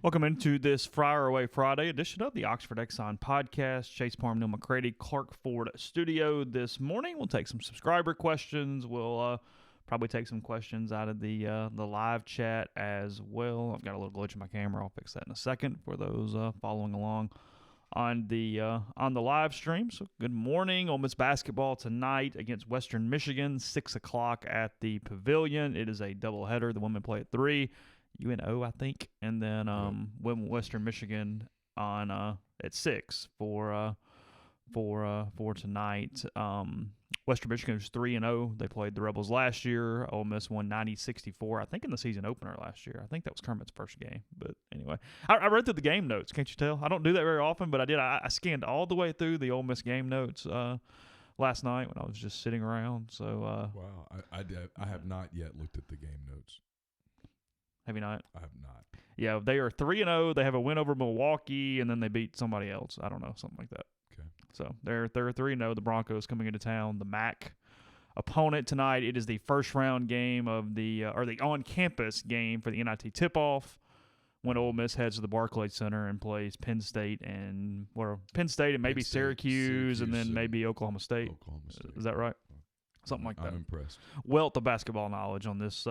Welcome into this Friar Away Friday edition of the Oxford Exxon podcast. Chase Parham and Neal McCready, Clark Ford Studio this morning. We'll take some subscriber questions. We'll probably take some questions out of the live chat as well. I've got a little glitch in my camera. I'll fix that in a second for those following along on the live stream. So good morning. Ole Miss basketball tonight against Western Michigan, 6 o'clock at the Pavilion. It is a doubleheader. The women play at 3. UNO, I think, and then Western Michigan on at 6 for tonight. Western Michigan is 3-0. They played the Rebels last year. Ole Miss won 90-64, I think, in the season opener last year. I think that was Kermit's first game. But anyway, I read through the game notes. Can't you tell? I don't do that very often, but I did. I scanned all the way through the Ole Miss game notes last night when I was just sitting around. So wow, I have not yet looked at the game notes. Have you not? I have not. Yeah, they are 3-0. They have a win over Milwaukee, and then they beat somebody else. I don't know, something like that. Okay. So they're 3-0. The Broncos coming into town. The MAC opponent tonight. It is the first round game of the on-campus game for the NIT tip-off. When Ole Miss heads to the Barclays Center and plays Penn State and maybe Syracuse, and then maybe Oklahoma State. Is that right? Something like that. I'm impressed. Wealth of basketball knowledge on this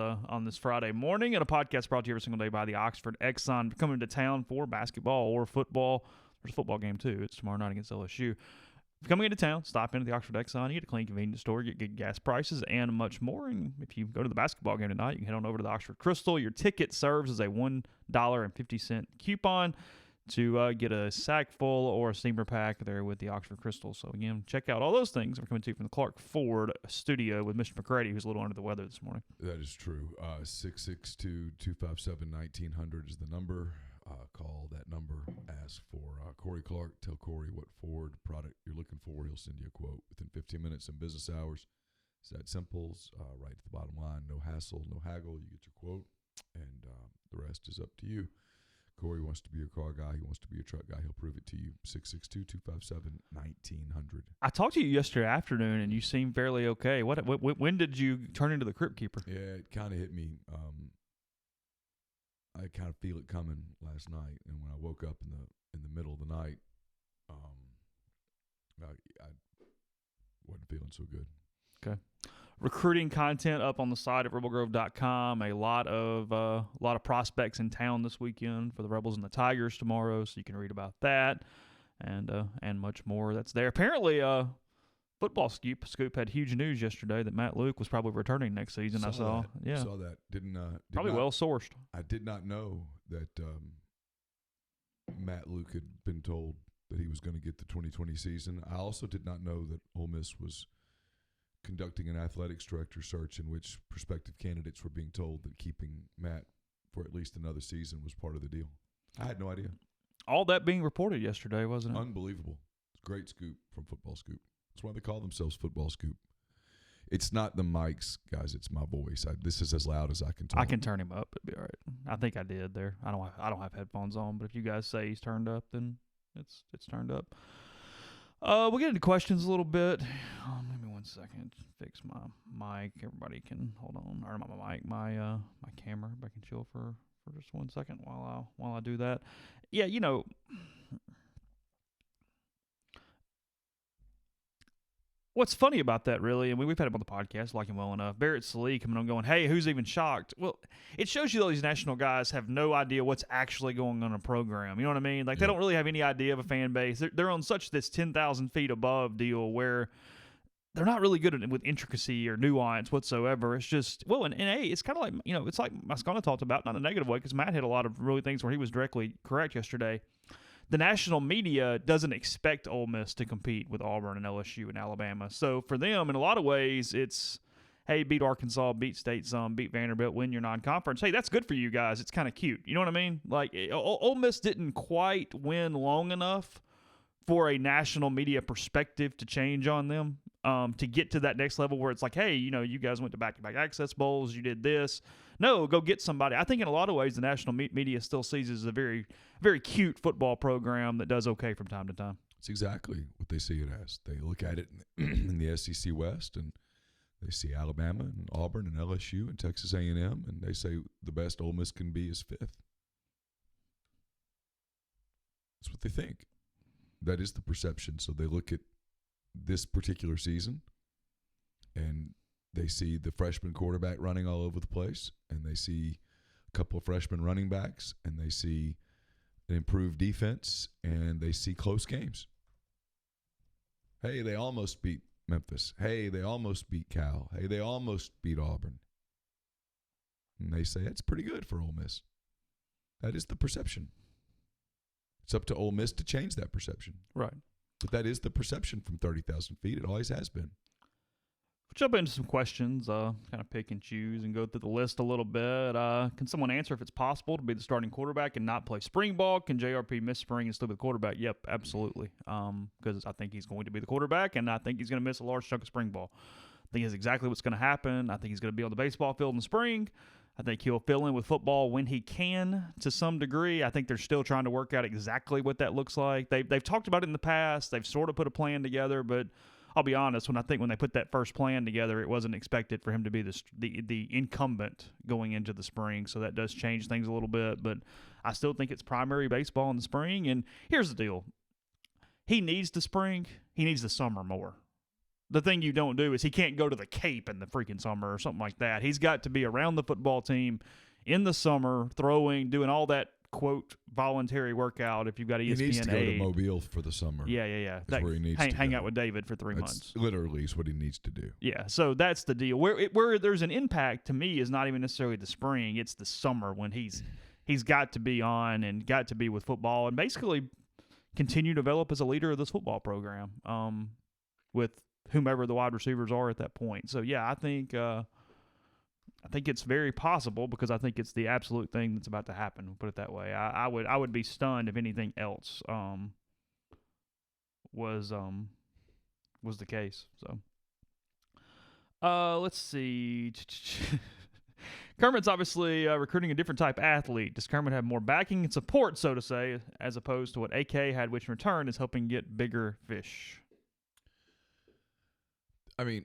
Friday morning, and a podcast brought to you every single day by the Oxford Exxon. Coming to town for basketball or football. There's a football game too. It's tomorrow night against LSU. If you're coming into town, stop in at the Oxford Exxon. You get a clean, convenience store, get good gas prices, and much more. And if you go to the basketball game tonight, you can head on over to the Oxford Crystal. Your ticket serves as a $1.50 coupon to get a sack full or a steamer pack there with the Oxford Crystal. So, again, check out all those things. We're coming to you from the Clark Ford Studio with Mr. McCready, who's a little under the weather this morning. That is true. 662-257-1900 is the number. Call that number. Ask for Corey Clark. Tell Corey what Ford product you're looking for. He'll send you a quote within 15 minutes in business hours. It's that simple. Right to the bottom line. No hassle, no haggle. You get your quote, and the rest is up to you. Corey wants to be your car guy. He wants to be your truck guy. He'll prove it to you. 662-257-1900. I talked to you yesterday afternoon, and you seemed fairly okay. When did you turn into the Crypt Keeper? Yeah, it kind of hit me. I kind of feel it coming last night, and when I woke up in the middle of the night, I wasn't feeling so good. Okay. Recruiting content up on the site at rebelgrove.com. A lot of prospects in town this weekend for the Rebels and the Tigers tomorrow, so you can read about that and much more that's there. Apparently, Football Scoop had huge news yesterday that Matt Luke was probably returning next season. I saw that. Probably well sourced. I did not know that Matt Luke had been told that he was going to get the 2020 season. I also did not know that Ole Miss was conducting an athletics director search in which prospective candidates were being told that keeping Matt for at least another season was part of the deal. I had no idea. All that being reported yesterday, wasn't it? Unbelievable. It's a great scoop from Football Scoop. That's why they call themselves Football Scoop. It's not the mics, guys. It's my voice. This is as loud as I can talk. I can turn him up. It'd be all right. I think I did there. I don't have headphones on, but if you guys say he's turned up, then it's turned up. We'll get into questions a little bit. Give me 1 second. Fix my mic. Everybody can hold on. Or not my mic, my camera. If I can chill for just 1 second while I do that. Yeah, what's funny about that, really, and we've had him on the podcast, like him well enough, Barrett Salee coming on going, hey, who's even shocked? Well, it shows you that these national guys have no idea what's actually going on in a program. You know what I mean? Like, They don't really have any idea of a fan base. They're on such this 10,000 feet above deal where they're not really good with intricacy or nuance whatsoever. It's just, it's kind of like, it's like Mascona talked about, not in a negative way, because Matt hit a lot of really things where he was directly correct yesterday. The national media doesn't expect Ole Miss to compete with Auburn and LSU and Alabama. So for them, in a lot of ways, it's, hey, beat Arkansas, beat State some, beat Vanderbilt, win your non-conference. Hey, that's good for you guys. It's kind of cute. You know what I mean? Like, Ole Miss didn't quite win long enough for a national media perspective to change on them, to get to that next level where it's like, hey, you guys went to back-to-back access bowls, you did this. No, go get somebody. I think in a lot of ways the national media still sees it as a very, very cute football program that does okay from time to time. It's exactly what they see it as. They look at it in the SEC West, and they see Alabama and Auburn and LSU and Texas A&M, and they say the best Ole Miss can be is fifth. That's what they think. That is the perception. So they look at this particular season and they see the freshman quarterback running all over the place, and they see a couple of freshman running backs, and they see an improved defense, and they see close games. Hey, they almost beat Memphis. Hey, they almost beat Cal. Hey, they almost beat Auburn. And they say that's pretty good for Ole Miss. That is the perception. It's up to Ole Miss to change that perception. Right. But that is the perception from 30,000 feet. It always has been. We'll jump into some questions, kind of pick and choose and go through the list a little bit. Can someone answer if it's possible to be the starting quarterback and not play spring ball? Can JRP miss spring and still be the quarterback? Yep, absolutely. Because I think he's going to be the quarterback, and I think he's going to miss a large chunk of spring ball. I think that's exactly what's going to happen. I think he's going to be on the baseball field in the spring. I think he'll fill in with football when he can to some degree. I think they're still trying to work out exactly what that looks like. They've talked about it in the past. They've sort of put a plan together, but I'll be honest, when they put that first plan together, it wasn't expected for him to be the incumbent going into the spring, so that does change things a little bit, but I still think it's primary baseball in the spring, and here's the deal. He needs the spring. He needs the summer more. The thing you don't do is he can't go to the Cape in the freaking summer or something like that. He's got to be around the football team in the summer, throwing, doing all that, quote, voluntary workout if you've got ESPN. He needs to go to Mobile for the summer. Yeah. That's where he needs to hang out with David for 3 months. Literally is what he needs to do. Yeah, so that's the deal. Where there's an impact to me is not even necessarily the spring. It's the summer when he's got to be on and got to be with football and basically continue to develop as a leader of this football program with whomever the wide receivers are at that point. So, yeah, I think it's very possible because I think it's the absolute thing that's about to happen. We'll put it that way. I would be stunned if anything else was the case. So, let's see. Kermit's obviously recruiting a different type of athlete. Does Kermit have more backing and support, so to say, as opposed to what AK had, which in return is helping get bigger fish? I mean,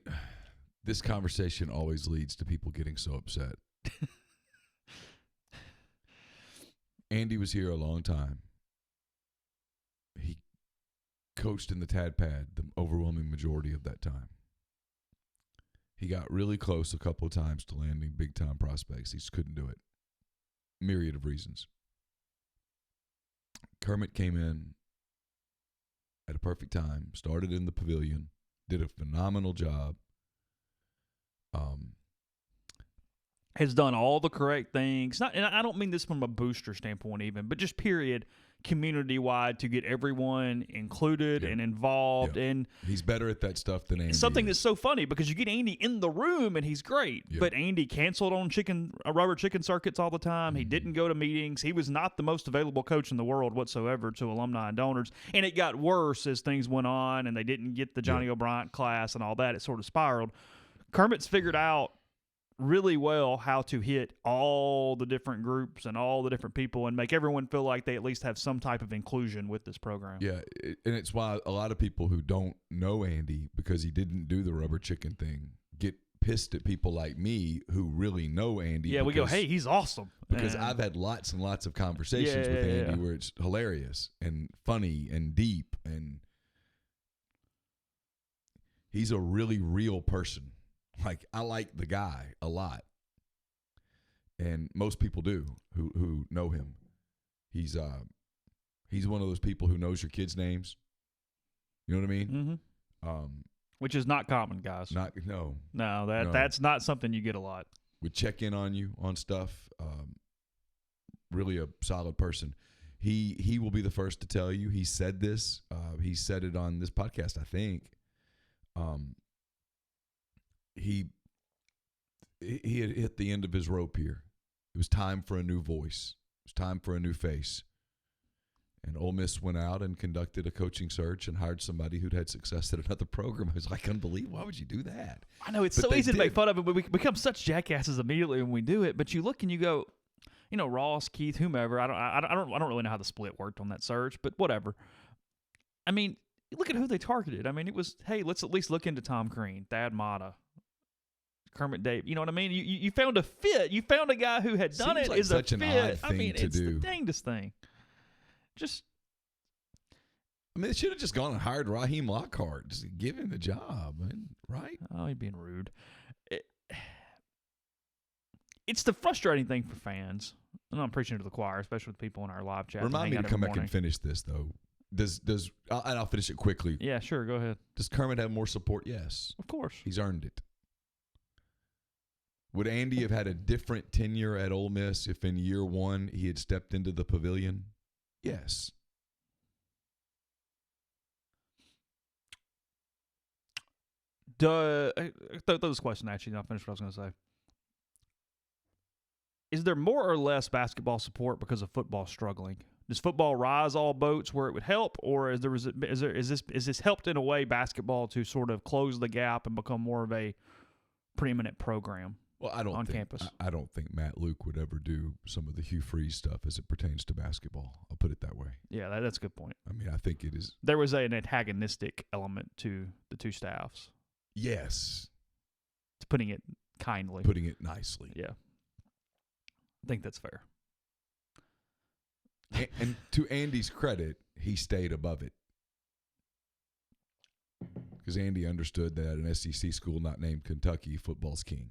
this conversation always leads to people getting so upset. Andy was here a long time. He coached in the Tad Pad the overwhelming majority of that time. He got really close a couple of times to landing big-time prospects. He just couldn't do it. Myriad of reasons. Kermit came in at a perfect time, started in the pavilion, did a phenomenal job. Has done all the correct things. And I don't mean this from a booster standpoint even, but just period, community-wide to get everyone included and involved. And he's better at that stuff than Andy. Something that's so funny because you get Andy in the room and he's great, but Andy canceled on rubber chicken circuits all the time. Mm-hmm. He didn't go to meetings. He was not the most available coach in the world whatsoever to alumni and donors. And it got worse as things went on and they didn't get the Johnny O'Brien class and all that. It sort of spiraled. Kermit's figured out really well how to hit all the different groups and all the different people and make everyone feel like they at least have some type of inclusion with this program. Yeah, and it's why a lot of people who don't know Andy because he didn't do the rubber chicken thing get pissed at people like me who really know Andy. Yeah, we go, hey, he's awesome. Because I've had lots and lots of conversations with Andy where it's hilarious and funny and deep, and he's a really real person. Like, I like the guy a lot, and most people do who know him. He's one of those people who knows your kids' names. You know what I mean? Mm-hmm. Which is not common, guys. No, that's not something you get a lot. Would check in on you on stuff. Really a solid person. He will be the first to tell you. He said this. He said it on this podcast, I think. He had hit the end of his rope here. It was time for a new voice. It was time for a new face. And Ole Miss went out and conducted a coaching search and hired somebody who'd had success at another program. I was like, unbelievable. Why would you do that? I know, it's so easy to make fun of it, but we become such jackasses immediately when we do it. But you look and you go, you know, Ross, Keith, whomever. I don't really know how the split worked on that search, but whatever. I mean, look at who they targeted. I mean, it was, hey, let's at least look into Tom Crean, Thad Matta, Kermit Dave. You know what I mean? You found a fit. You found a guy who had done it. Like is such a an fit. odd thing to it's do. the dangest thing. Just I mean, they should have just gone and hired Raheem Lockhart. Just give him the job, man. Right? Oh, he's being rude. It's the frustrating thing for fans. And I'm preaching to the choir, especially with people in our live chat. Remind me to come back and finish this, though. And I'll finish it quickly. Yeah, sure. Go ahead. Does Kermit have more support? Yes. Of course. He's earned it. Would Andy have had a different tenure at Ole Miss if in year one he had stepped into the pavilion? Yes. Throw this question at you, and I'll finish what I was going to say. Is there more or less basketball support because of football struggling? Does football rise all boats where it would help, or is this helped in a way basketball to sort of close the gap and become more of a preeminent program? Well, campus. I don't think Matt Luke would ever do some of the Hugh Freeze stuff as it pertains to basketball. I'll put it that way. Yeah, that's a good point. I mean, I think it is. There was an antagonistic element to the two staffs. Yes. It's putting it kindly. Putting it nicely. Yeah. I think that's fair. And to Andy's credit, he stayed above it. Because Andy understood that an SEC school not named Kentucky, football's king.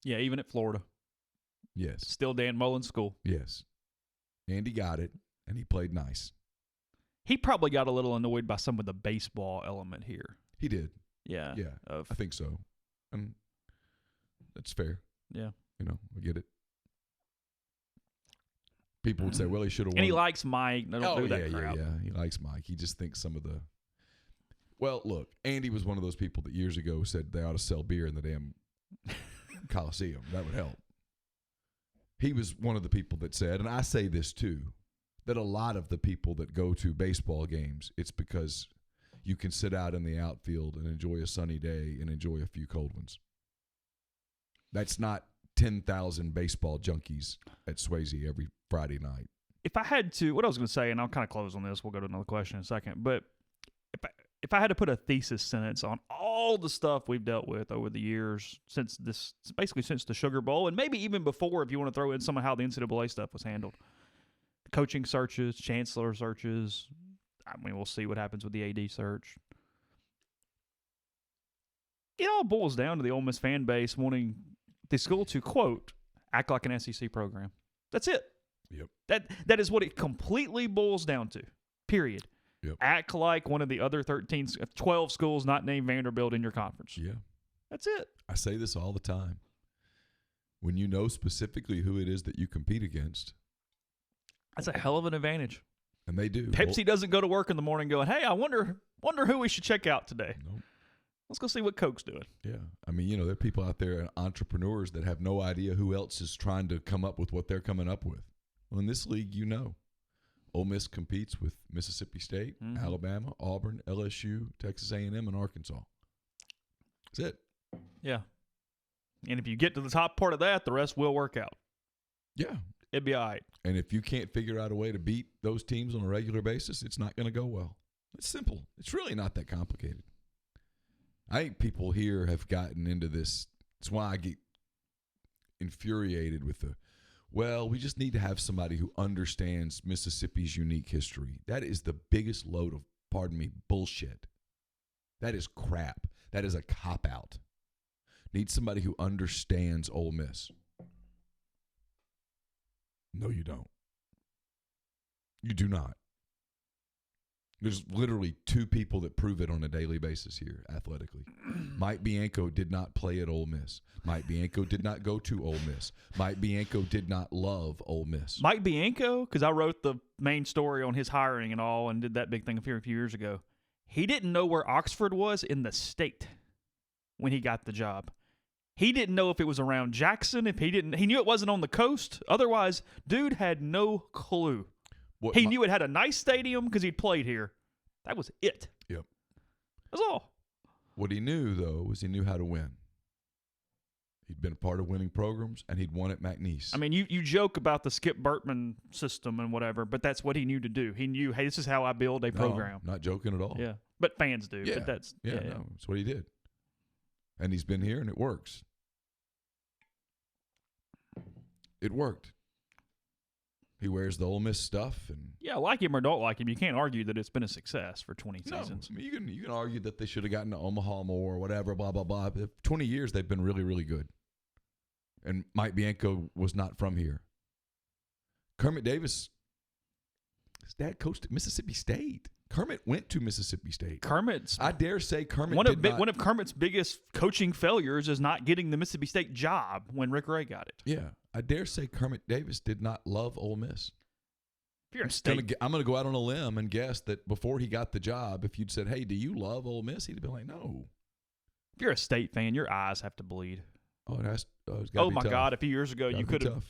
Yeah, even at Florida. Yes. Still Dan Mullen's school. Yes. Andy got it, and he played nice. He probably got a little annoyed by some of the baseball element here. He did. Yeah. Yeah, I think so. And that's fair. Yeah. You know, I get it. People would say, well, he should have won. And he likes Mike. Don't do that crap. Yeah. He likes Mike. He just thinks some of the – well, look, Andy was one of those people that years ago said they ought to sell beer in the damn Coliseum. That would help. He was one of the people that said, and I say this too, that a lot of the people that go to baseball games, it's because you can sit out in the outfield and enjoy a sunny day and enjoy a few cold ones. That's not 10,000 baseball junkies at Swayze every Friday night. If I had to, what I was going to say, and I'll kind of close on this, we'll go to another question in a second, but if I had to put a thesis sentence on all the stuff we've dealt with over the years since the Sugar Bowl, and maybe even before if you want to throw in some of how the NCAA stuff was handled, coaching searches, chancellor searches, I mean, we'll see what happens with the AD search. It all boils down to the Ole Miss fan base wanting the school to, quote, act like an SEC program. That's it. Yep. That is what it completely boils down to, period. Yep. Act like one of the other 12 schools not named Vanderbilt in your conference. Yeah. That's it. I say this all the time. When you know specifically who it is that you compete against. That's a hell of an advantage. And they do. Pepsi doesn't go to work in the morning going, hey, I wonder who we should check out today. Nope. Let's go see what Coke's doing. Yeah. I mean, there are people out there, entrepreneurs, that have no idea who else is trying to come up with what they're coming up with. Well, in this league, Ole Miss competes with Mississippi State, Alabama, Auburn, LSU, Texas A&M, and Arkansas. That's it. Yeah. And if you get to the top part of that, the rest will work out. Yeah. It'd be all right. And if you can't figure out a way to beat those teams on a regular basis, it's not going to go well. It's simple. It's really not that complicated. I think people here have gotten into this. It's why I get infuriated with we just need to have somebody who understands Mississippi's unique history. That is the biggest load of, bullshit. That is crap. That is a cop-out. Need somebody who understands Ole Miss. No, you don't. You do not. There's literally two people that prove it on a daily basis here, athletically. Mike Bianco did not play at Ole Miss. Mike Bianco did not go to Ole Miss. Mike Bianco did not love Ole Miss. Mike Bianco, because I wrote the main story on his hiring and all and did that big thing a few years ago, he didn't know where Oxford was in the state when he got the job. He didn't know if it was around Jackson. He knew it wasn't on the coast. Otherwise, dude had no clue. He knew it had a nice stadium because he'd played here. That was it. Yep. That's all. What he knew, though, was he knew how to win. He'd been a part of winning programs, and he'd won at McNeese. I mean, you joke about the Skip Bertman system and whatever, but that's what he knew to do. He knew, hey, this is how I build a program. No, not joking at all. Yeah, but fans do. Yeah, but that's He wears the Ole Miss stuff, and Yeah, like him or don't like him, you can't argue that it's been a success for 20 no, seasons. I mean, you can argue that they should have gotten to Omaha more or whatever, blah blah blah. But 20 years they've been really really good. And Mike Bianco was not from here. Kermit Davis, his dad coached at Mississippi State. Kermit went to Mississippi State. I dare say Kermit one of Kermit's biggest coaching failures is not getting the Mississippi State job when Rick Ray got it. Yeah, I dare say Kermit Davis did not love Ole Miss. If you're a state, I'm going to go out on a limb and guess that before he got the job, if you'd said, "Hey, do you love Ole Miss?" He'd have been like, "No." If you're a State fan, your eyes have to bleed. Oh, Oh my God! A few years ago, you could have,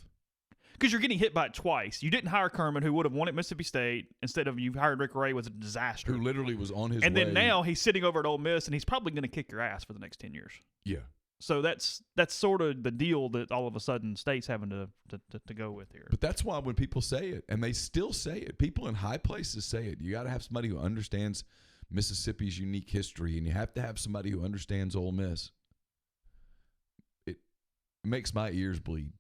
because you're getting hit by it twice. You didn't hire Kermit, who would have won at Mississippi State. Instead of you hired Rick Ray, was a disaster. Who literally was on his way. And then now he's sitting over at Ole Miss, and he's probably going to kick your ass for the next 10 years. Yeah. So that's sort of the deal that all of a sudden State's having to go with here. But that's why when people say it, and they still say it, people in high places say it. You got to have somebody who understands Mississippi's unique history, and you have to have somebody who understands Ole Miss. It makes my ears bleed.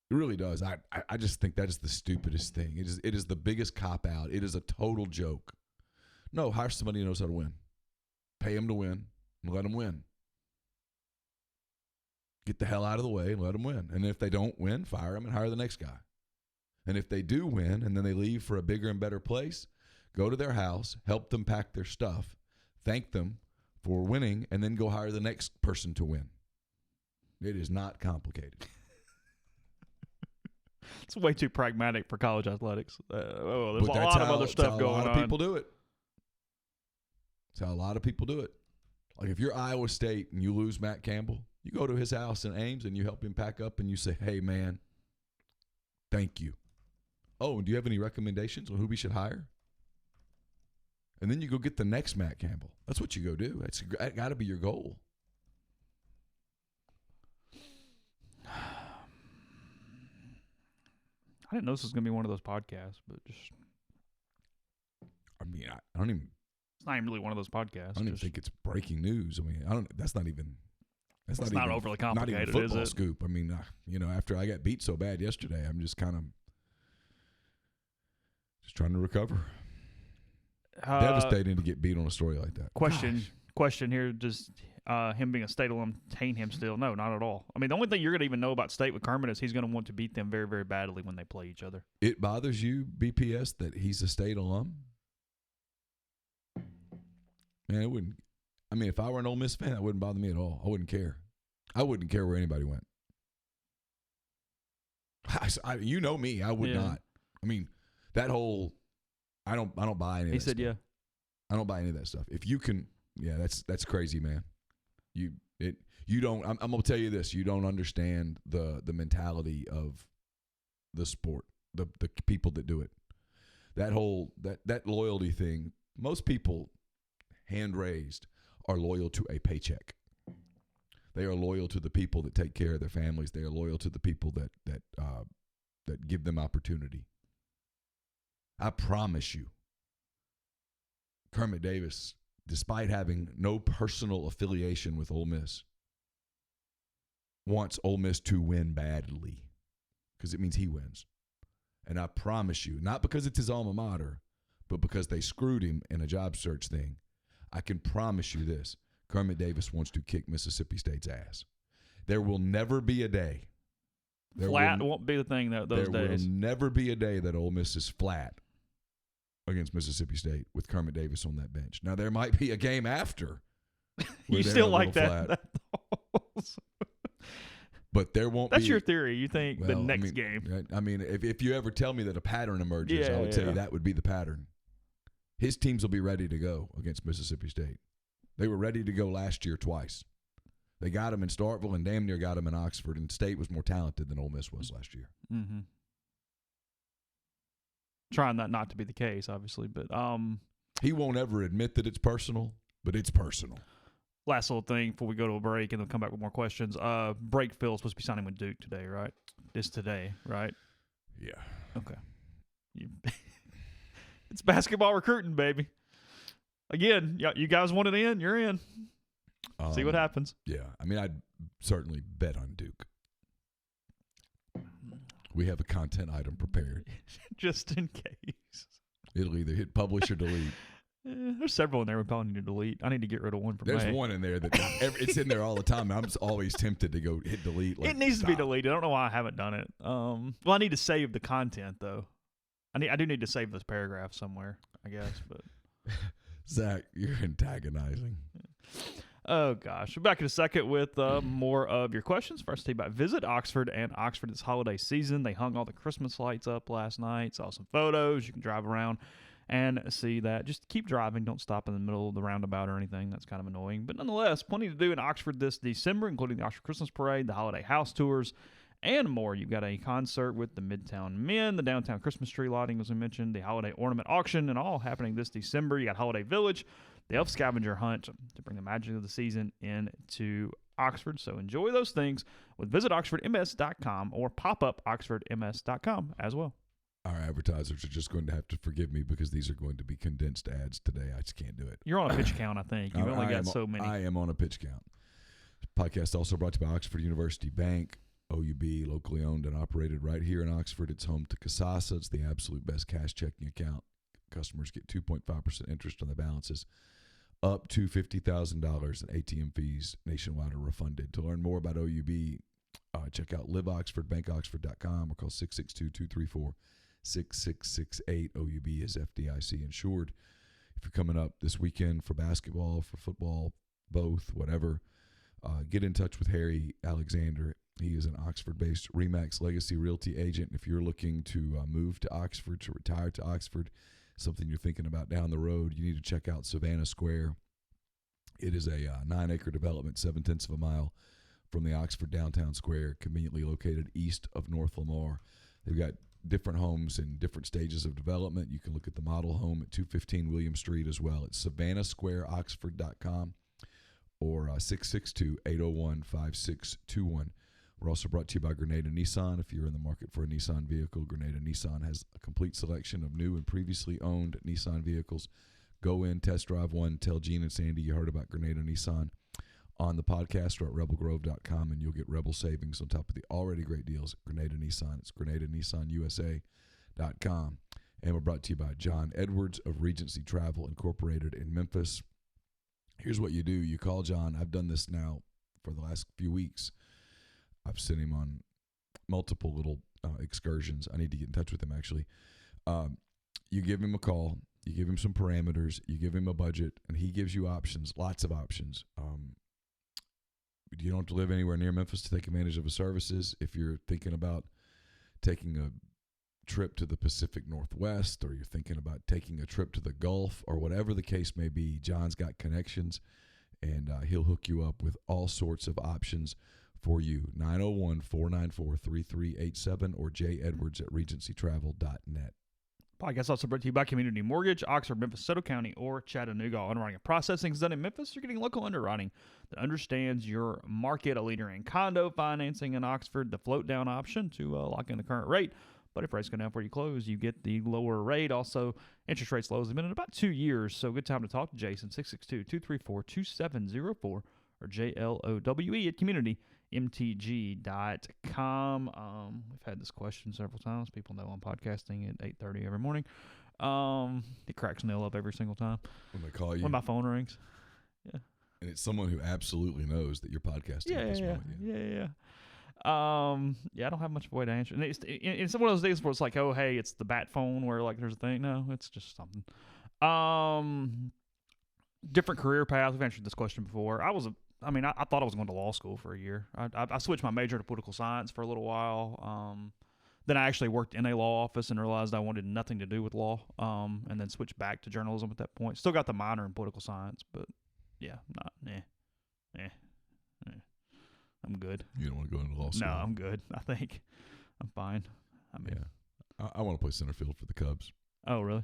It really does. I just think that is the stupidest thing. It is the biggest cop out. It is a total joke. No, hire somebody who knows how to win. Pay them to win and let them win. Get the hell out of the way and let them win. And if they don't win, fire them and hire the next guy. And if they do win and then they leave for a bigger and better place, go to their house, help them pack their stuff, thank them for winning, and then go hire the next person to win. It is not complicated. It's way too pragmatic for college athletics. There's a lot of other stuff going on. A lot of people do it. That's how a lot of people do it. Like if you're Iowa State and you lose Matt Campbell, you go to his house in Ames and you help him pack up and you say, "Hey, man, thank you. Oh, and do you have any recommendations on who we should hire?" And then you go get the next Matt Campbell. That's what you go do. That's got to be your goal. I didn't know this was going to be one of those podcasts, but just. I mean, I don't even. It's not even really one of those podcasts. I don't even think it's breaking news. I mean, I don't. That's not even. It's not overly complicated, not even football is it? Scoop. I mean, after I got beat so bad yesterday, I'm just kind of just trying to recover. Devastating to get beat on a story like that. Question here: does him being a State alum taint him still? No, not at all. I mean, the only thing you're going to even know about State with Kermit is he's going to want to beat them very, very badly when they play each other. It bothers you, BPS, that he's a State alum? Man, it wouldn't. I mean, if I were an Ole Miss fan, that wouldn't bother me at all. I wouldn't care. I wouldn't care where anybody went. You know me. I would not. I mean, that whole. I don't buy any of that stuff. He said, I don't buy any of that stuff. If you can, that's crazy, man. You don't. I'm gonna tell you this. You don't understand the mentality of the sport. The people that do it. That whole that loyalty thing. Most people, hand raised, are loyal to a paycheck. They are loyal to the people that take care of their families. They are loyal to the people that give them opportunity. I promise you, Kermit Davis, despite having no personal affiliation with Ole Miss, wants Ole Miss to win badly because it means he wins. And I promise you, not because it's his alma mater, but because they screwed him in a job search thing, I can promise you this. Kermit Davis wants to kick Mississippi State's ass. There will never be a day. Flat won't be the thing those days. There will never be a day that Ole Miss is flat against Mississippi State with Kermit Davis on that bench. Now, there might be a game after. You still like that? But there won't That's your theory. You think the next game. I mean, if you ever tell me that a pattern emerges, I would tell you that would be the pattern. His teams will be ready to go against Mississippi State. They were ready to go last year twice. They got him in Starkville and damn near got him in Oxford, and State was more talented than Ole Miss was last year. Mm-hmm. Trying that not to be the case, obviously, but he won't ever admit that it's personal, but it's personal. Last little thing before we go to a break, and then come back with more questions. Brakefield supposed to be signing with Duke today, right? This today, right? Yeah. Okay. It's basketball recruiting, baby. Again, you guys want it in, you're in. See what happens. Yeah. I mean, I'd certainly bet on Duke. We have a content item prepared. Just in case. It'll either hit publish or delete. There's several in there we probably need to delete. I need to get rid of one from There's May. one in there that it's in there all the time. I'm always tempted to go hit delete. Like, it needs to be stop. deleted. I don't know why I haven't done it. Well, I need to save the content though. I do need to save this paragraph somewhere, I guess. But Zach, you're antagonizing. oh gosh, we're back in a second with more of your questions. First, tell you about Visit Oxford and Oxford this holiday season. They hung all the Christmas lights up last night. Saw some photos. You can drive around and see that. Just keep driving. Don't stop in the middle of the roundabout or anything. That's kind of annoying. But nonetheless, plenty to do in Oxford this December, including the Oxford Christmas Parade, the holiday house tours, and more. You've got a concert with the Midtown Men, the downtown Christmas tree lighting, as we mentioned, the holiday ornament auction, and all happening this December. You got Holiday Village, the elf scavenger hunt to bring the magic of the season into Oxford. So enjoy those things with visitoxfordms.com or popupoxfordms.com as well. Our advertisers are just going to have to forgive me because these are going to be condensed ads today. I just can't do it. You're on a pitch count, I think. You've only got so many. I am on a pitch count. Podcast also brought to you by Oxford University Bank, OUB, locally owned and operated right here in Oxford. It's home to Casasa. It's the absolute best cash checking account. Customers get 2.5% interest on their balances up to $50,000, and ATM fees nationwide are refunded. To learn more about OUB, check out liveoxfordbankoxford.com or call 662-234-6668. OUB is FDIC insured. If you're coming up this weekend for basketball, for football, both, whatever, get in touch with Harry Alexander. He is an Oxford-based RE/MAX Legacy Realty agent. If you're looking to move to Oxford, to retire to Oxford, something you're thinking about down the road, you need to check out Savannah Square. It is a 9-acre development, 0.7 of a mile from the Oxford downtown square, conveniently located east of North Lamar. They've got different homes in different stages of development. You can look at the model home at 215 William Street as well. It's savannahsquareoxford.com or 662-801-5621. We're also brought to you by Grenada Nissan. If you're in the market for a Nissan vehicle, Grenada Nissan has a complete selection of new and previously owned Nissan vehicles. Go in, test drive one, tell Gene and Sandy you heard about Grenada Nissan on the podcast or at rebelgrove.com, and you'll get Rebel savings on top of the already great deals at Grenada Nissan. It's GrenadaNissanUSA.com. And we're brought to you by John Edwards of Regency Travel Incorporated in Memphis. Here's what you do. You call John. I've done this now for the last few weeks. I've sent him on multiple little excursions. I need to get in touch with him, actually. You give him a call. You give him some parameters. You give him a budget, and he gives you options, lots of options. You don't have to live anywhere near Memphis to take advantage of his services. If you're thinking about taking a trip to the Pacific Northwest, or you're thinking about taking a trip to the Gulf, or whatever the case may be, John's got connections, and he'll hook you up with all sorts of options for you. 901-494-3387 or jedwards@regencytravel.net. Podcast also brought to you by Community Mortgage, Oxford, Memphis, Soto County, or Chattanooga. Underwriting and processing is done in Memphis. You're getting local underwriting that understands your market. A leader in condo financing in Oxford, the float down option to lock in the current rate. But if rates go down before you close, you get the lower rate. Also, interest rates low has been in about 2 years, so good time to talk to Jason, 662-234-2704 or JLOWE at communitymtg.com. We've had this question several times. People know I'm podcasting at 8:30 every morning. It cracks Neil up every single time. When they call you. When my phone rings. Yeah. And it's someone who absolutely knows that you're podcasting at this moment. Yeah. I don't have much of a way to answer. And it's one of those days where it's like, oh, hey, it's the bat phone where like there's a thing. No, it's just something. Different career path. We've answered this question before. I thought I was going to law school for a year. I switched my major to political science for a little while. Then I actually worked in a law office and realized I wanted nothing to do with law. And then switched back to journalism at that point. Still got the minor in political science, but yeah, I'm good. You don't want to go into law school? No, I'm good. I think I'm fine. I want to play center field for the Cubs. Oh, really?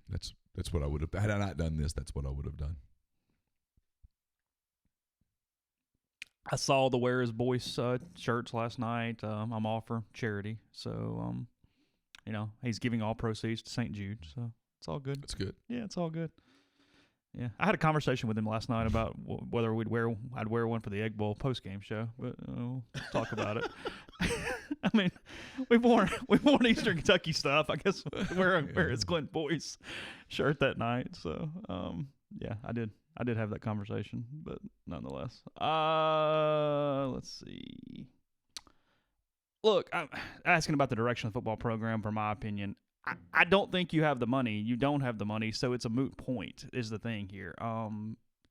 That's what I would have. Had I not done this, that's what I would have done. I saw the Where Is Boyce shirts last night. I'm all for charity, so he's giving all proceeds to St. Jude, so it's all good. That's good. Yeah, it's all good. Yeah, I had a conversation with him last night about whether I'd wear one for the Egg Bowl post-game show, but we'll talk about it. I mean, we've worn Eastern Kentucky stuff. I guess we're his Clint Boyce shirt that night. So yeah, I did have that conversation, but nonetheless, let's see. Look, I'm asking about the direction of the football program. For my opinion, I don't think you have the money. You don't have the money, so it's a moot point. Is the thing here.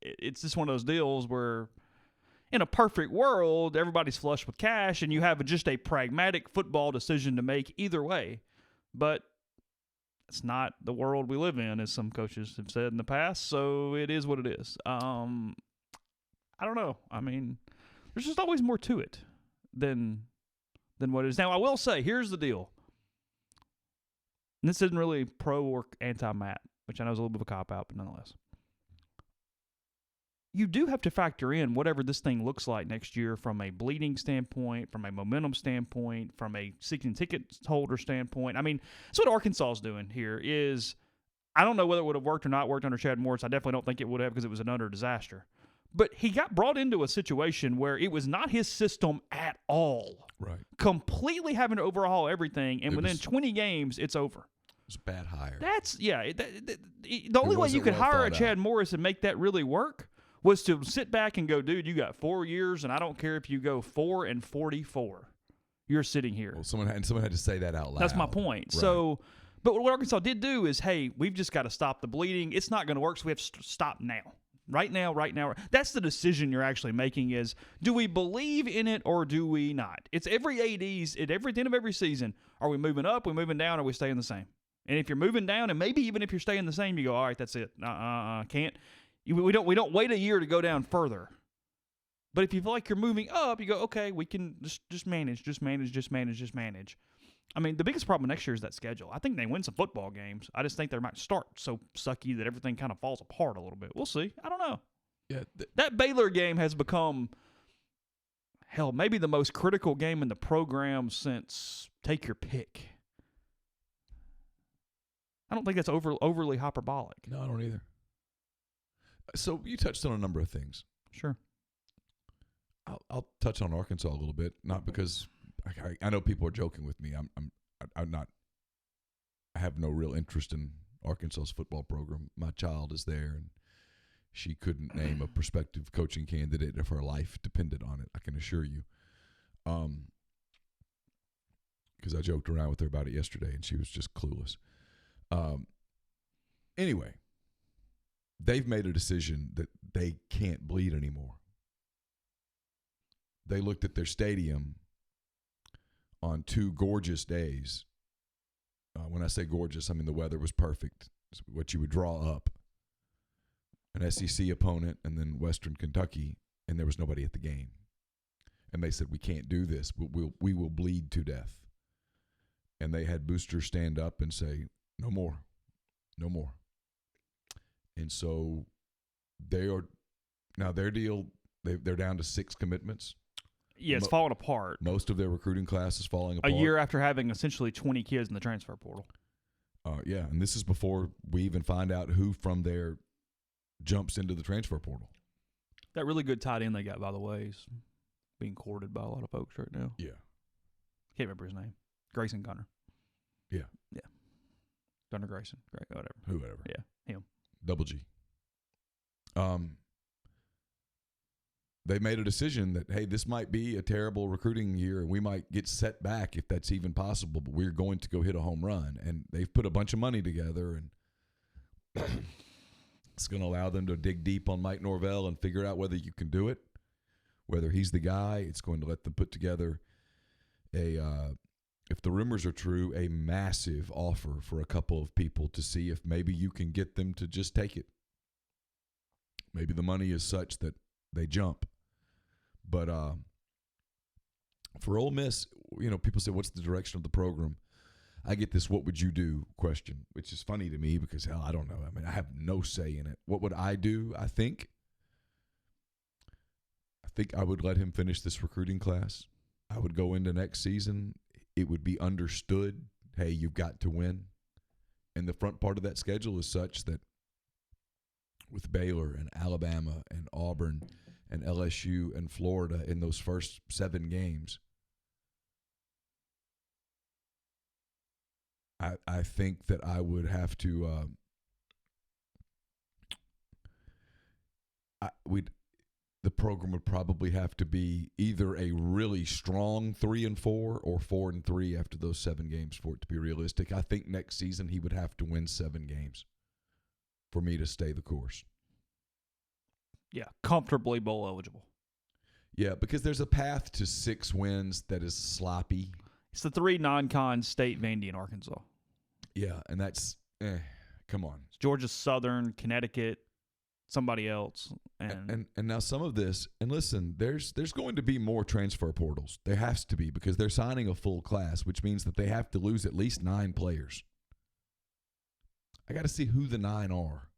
It's just one of those deals where, in a perfect world, everybody's flush with cash, and you have just a pragmatic football decision to make either way. But it's not the world we live in, as some coaches have said in the past. So it is what it is. I don't know. I mean, there's just always more to it than what it is. Now, I will say, here's the deal. And this isn't really pro or anti-Matt, which I know is a little bit of a cop-out, but nonetheless. You do have to factor in whatever this thing looks like next year from a bleeding standpoint, from a momentum standpoint, from a season ticket holder standpoint. I mean, that's what Arkansas is doing here is, I don't know whether it would have worked or not worked under Chad Morris. I definitely don't think it would have because it was an utter disaster. But he got brought into a situation where it was not his system at all. Right. Completely having to overhaul everything, and within 20 games, it's over. It's a bad hire. That's, yeah. The only way you could hire a Chad Morris and make that really work was to sit back and go, dude, you got 4 years, and I don't care if you go 4-44. You're sitting here. Well, someone had to say that out loud. That's my point. Right. So, but what Arkansas did do is, hey, we've just got to stop the bleeding. It's not going to work, so we have to stop now. Right now. That's the decision you're actually making is, do we believe in it or do we not? It's every AD's at the end of every season. Are we moving up? Are we moving down? Or are we staying the same? And if you're moving down, and maybe even if you're staying the same, you go, all right, that's it. Can't. We don't wait a year to go down further. But if you feel like you're moving up, you go, okay, we can just manage. I mean, the biggest problem next year is that schedule. I think they win some football games. I just think they might start so sucky that everything kind of falls apart a little bit. We'll see. I don't know. Yeah, that Baylor game has become, hell, maybe the most critical game in the program since take your pick. I don't think that's overly hyperbolic. No, I don't either. So you touched on a number of things. Sure. I'll touch on Arkansas a little bit, not because I know people are joking with me. I'm not. I have no real interest in Arkansas's football program. My child is there, and she couldn't name a prospective coaching candidate if her life depended on it. I can assure you. Because I joked around with her about it yesterday, and she was just clueless. Anyway, they've made a decision that they can't bleed anymore. They looked at their stadium on 2 gorgeous days. When I say gorgeous, I mean the weather was perfect. It's what you would draw up. An SEC opponent and then Western Kentucky, and there was nobody at the game. And they said, we can't do this. We will bleed to death. And they had boosters stand up and say, no more. No more. And so they are now their deal, they're down to 6 commitments. Yeah, it's falling apart. Most of their recruiting class is falling apart. A year after having essentially 20 kids in the transfer portal. Yeah, and this is before we even find out who from there jumps into the transfer portal. That really good tight end they got, by the way, is being courted by a lot of folks right now. Yeah. Can't remember his name. Grayson Gunner. Yeah. Yeah. Gunner Grayson. Great, whatever. Whoever. Yeah, him. Double G. They made a decision that, hey, this might be a terrible recruiting year and we might get set back if that's even possible, but we're going to go hit a home run. And they've put a bunch of money together, and it's going to allow them to dig deep on Mike Norvell and figure out whether you can do it, whether he's the guy. It's going to let them put together if the rumors are true, a massive offer for a couple of people to see if maybe you can get them to just take it. Maybe the money is such that they jump. But for Ole Miss, people say, what's the direction of the program? I get this what would you do question, which is funny to me because, hell, I don't know. I mean, I have no say in it. What would I do? I think I would let him finish this recruiting class. I would go into next season. It would be understood, hey, you've got to win. And the front part of that schedule is such that with Baylor and Alabama and Auburn and LSU and Florida in those first 7 games, I think that I would have to the program would probably have to be either a really strong 3-4 or 4-3 after those 7 games for it to be realistic. I think next season he would have to win 7 games for me to stay the course. Yeah, comfortably bowl eligible. Yeah, because there's a path to 6 wins that is sloppy. It's the 3 non-con State, Vandy, and Arkansas. Yeah, and that's come on. It's Georgia Southern, Connecticut, somebody else, and now some of this. And listen, there's going to be more transfer portals. There has to be, because they're signing a full class, which means that they have to lose at least 9 players. I got to see who the 9 are.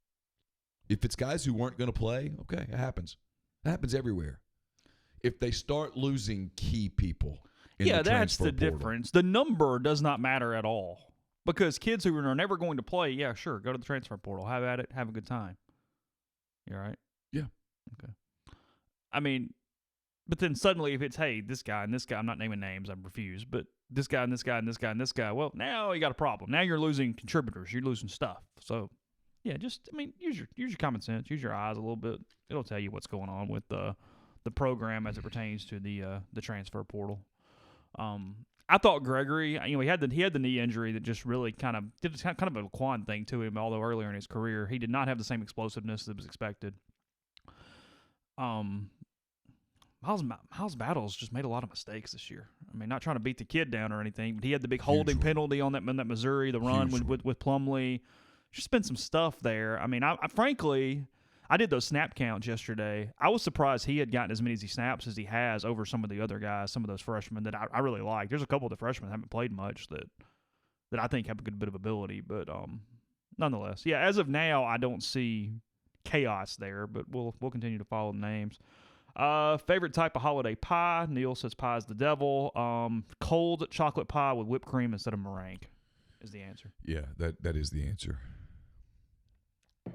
If it's guys who weren't going to play, okay, it happens. It happens everywhere. If they start losing key people, that's the portal, difference. The number does not matter at all, because kids who are never going to play, yeah, sure, go to the transfer portal, have at it, have a good time. You all right? Yeah. Okay. I mean, but then suddenly if it's, hey, this guy and this guy, I'm not naming names, I refuse, but this guy and this guy and this guy and this guy, well, now you got a problem. Now you're losing contributors. You're losing stuff. So, yeah, use your common sense. Use your eyes a little bit. It'll tell you what's going on with the program as it pertains to the transfer portal. I thought Gregory, he had the knee injury that just really kind of did kind of a Quan thing to him. Although earlier in his career, he did not have the same explosiveness that was expected. Miles Battles just made a lot of mistakes this year. I mean, not trying to beat the kid down or anything, but he had the big holding penalty on that Missouri, the run with Plumlee. Just been some stuff there. I mean, I frankly, I did those snap counts yesterday. I was surprised he had gotten as many snaps as he has over some of the other guys, some of those freshmen that I really like. There's a couple of the freshmen that haven't played much that I think have a good bit of ability. But nonetheless, yeah, as of now, I don't see chaos there, but we'll continue to follow the names. Favorite type of holiday pie? Neil says pie is the devil. Cold chocolate pie with whipped cream instead of meringue is the answer. Yeah, that is the answer.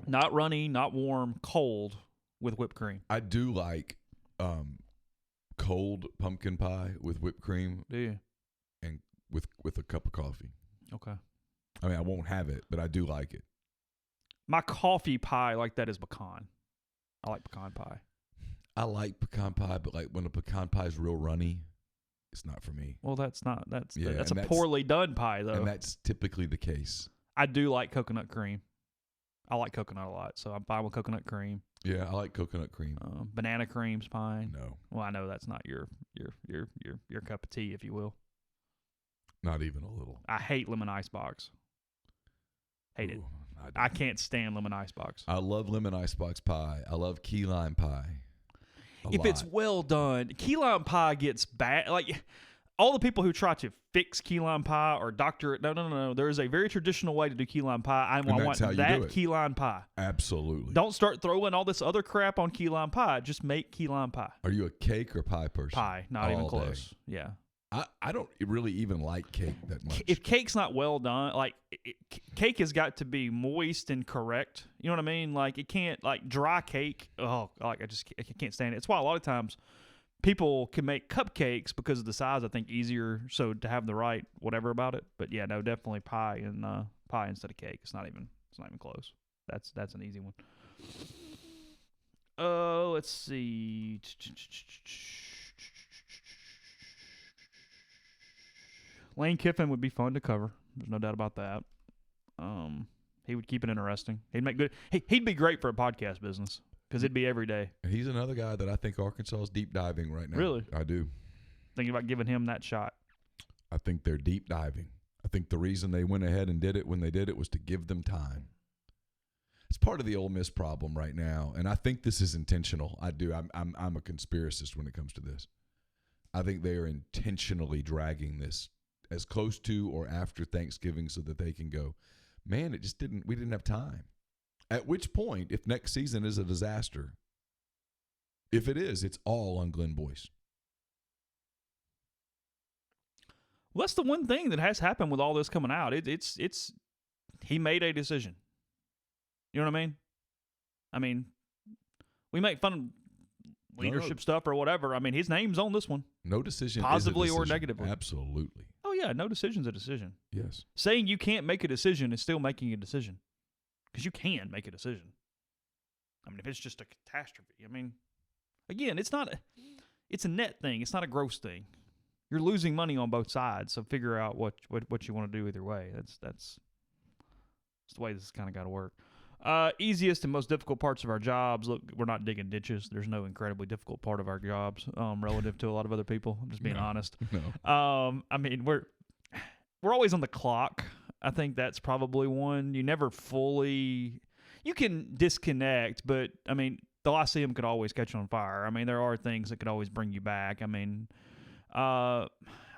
Not runny, not warm, cold with whipped cream. I do like cold pumpkin pie with whipped cream. Do you? And with a cup of coffee. Okay. I mean, I won't have it, but I do like it. My coffee pie like that is pecan. I like pecan pie. I like pecan pie, but like when a pecan pie is real runny, it's not for me. Well, that's a poorly done pie, though. And that's typically the case. I do like coconut cream. I like coconut a lot, so I'm fine with coconut cream. Yeah, I like coconut cream. Banana cream's fine. No. Well, I know that's not your cup of tea, if you will. Not even a little. I hate lemon icebox. Hate it. I can't stand lemon icebox. I love lemon icebox pie. I love key lime pie. If it's well done, key lime pie gets bad. Like all the people who try to fix key lime pie or doctor it, no. There is a very traditional way to do key lime pie. I want that key lime pie. Absolutely. Don't start throwing all this other crap on key lime pie. Just make key lime pie. Are you a cake or pie person? Pie, not even close. Yeah. I don't really even like cake that much. If cake's not well done, like cake has got to be moist and correct. You know what I mean? Like it can't, like dry cake. Oh, like I can't stand it. It's why a lot of times people can make cupcakes because of the size. I think easier so to have the right whatever about it. But yeah, no, definitely pie instead of cake. It's not even close. That's an easy one. Let's see. Lane Kiffin would be fun to cover. There's no doubt about that. He would keep it interesting. He'd make good. He'd be great for a podcast business because it'd be every day. He's another guy that I think Arkansas is deep diving right now. Really? I do. Thinking about giving him that shot. I think they're deep diving. I think the reason they went ahead and did it when they did it was to give them time. It's part of the Ole Miss problem right now, and I think this is intentional. I do. I'm a conspiracist when it comes to this. I think they are intentionally dragging this as close to or after Thanksgiving so that they can go, man, we didn't have time. At which point, if next season is a disaster, if it is, it's all on Glenn Boyce. Well, that's the one thing that has happened with all this coming out. It's he made a decision. You know what I mean? We make fun of leadership stuff or whatever. I mean, his name's on this one. No decision positively is a decision. or negatively. Absolutely. Oh yeah, no decision's a decision. Yes. Saying you can't make a decision is still making a decision, because you can make a decision. I mean, if it's just a catastrophe, I mean, again, it's a net thing. It's not a gross thing. You're losing money on both sides, so figure out what you want to do either way. That's the way this has kind of got to work. Easiest and most difficult parts of our jobs. Look, we're not digging ditches. There's no incredibly difficult part of our jobs relative to a lot of other people. I'm just being honest. No. I mean, we're always on the clock. I think that's probably one. You never fully. You can disconnect, but I mean, the Lyceum could always catch on fire. I mean, there are things that could always bring you back. I mean, I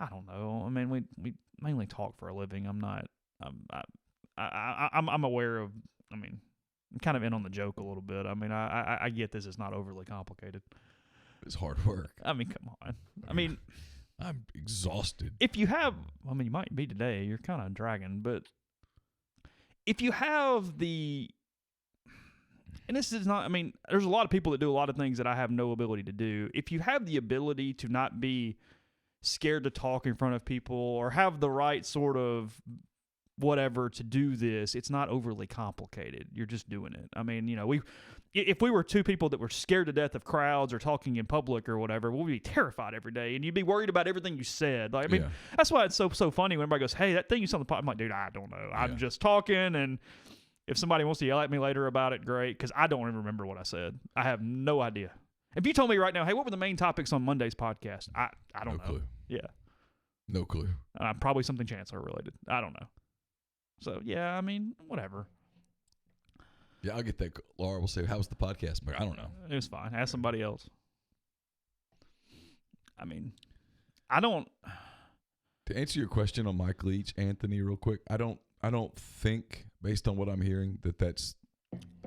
don't know. I mean, we mainly talk for a living. I'm not. I'm aware of. I mean, I'm kind of in on the joke a little bit. I mean, I get this. It's not overly complicated. It's hard work. I mean, come on. I mean, I'm exhausted. If you have, I mean, you might be today. You're kind of dragging, but if you have the. And this is not, I mean, there's a lot of people that do a lot of things that I have no ability to do. If you have the ability to not be scared to talk in front of people or have the right sort of whatever to do this, it's not overly complicated. You're just doing it. I mean, if we were two people that were scared to death of crowds or talking in public or whatever, we'd be terrified every day, and you'd be worried about everything you said. Like, I mean, That's why it's so funny when everybody goes, "Hey, that thing you said on the pod," I'm like, dude, I don't know. I'm just talking, and if somebody wants to yell at me later about it, great, because I don't even remember what I said. I have no idea. If you told me right now, hey, what were the main topics on Monday's podcast? I don't know. Clue. Yeah. No clue. Probably something Chancellor related. I don't know. So, yeah, I mean, whatever. Yeah, I'll get that. Laura will say, how was the podcast? But I don't know. It was fine. Ask somebody else. I mean, I don't. To answer your question on Mike Leach, Anthony, real quick, I don't think, based on what I'm hearing, that that's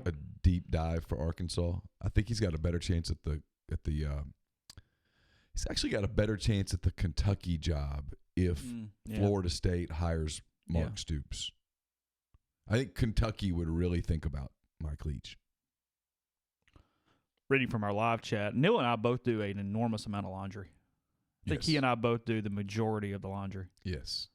a deep dive for Arkansas. I think he's got a better chance at the he's actually got a better chance at the Kentucky job if Florida State hires Mark Stoops. I think Kentucky would really think about Mike Leach. Reading from our live chat, Neil and I both do an enormous amount of laundry. I think he and I both do the majority of the laundry. Yes.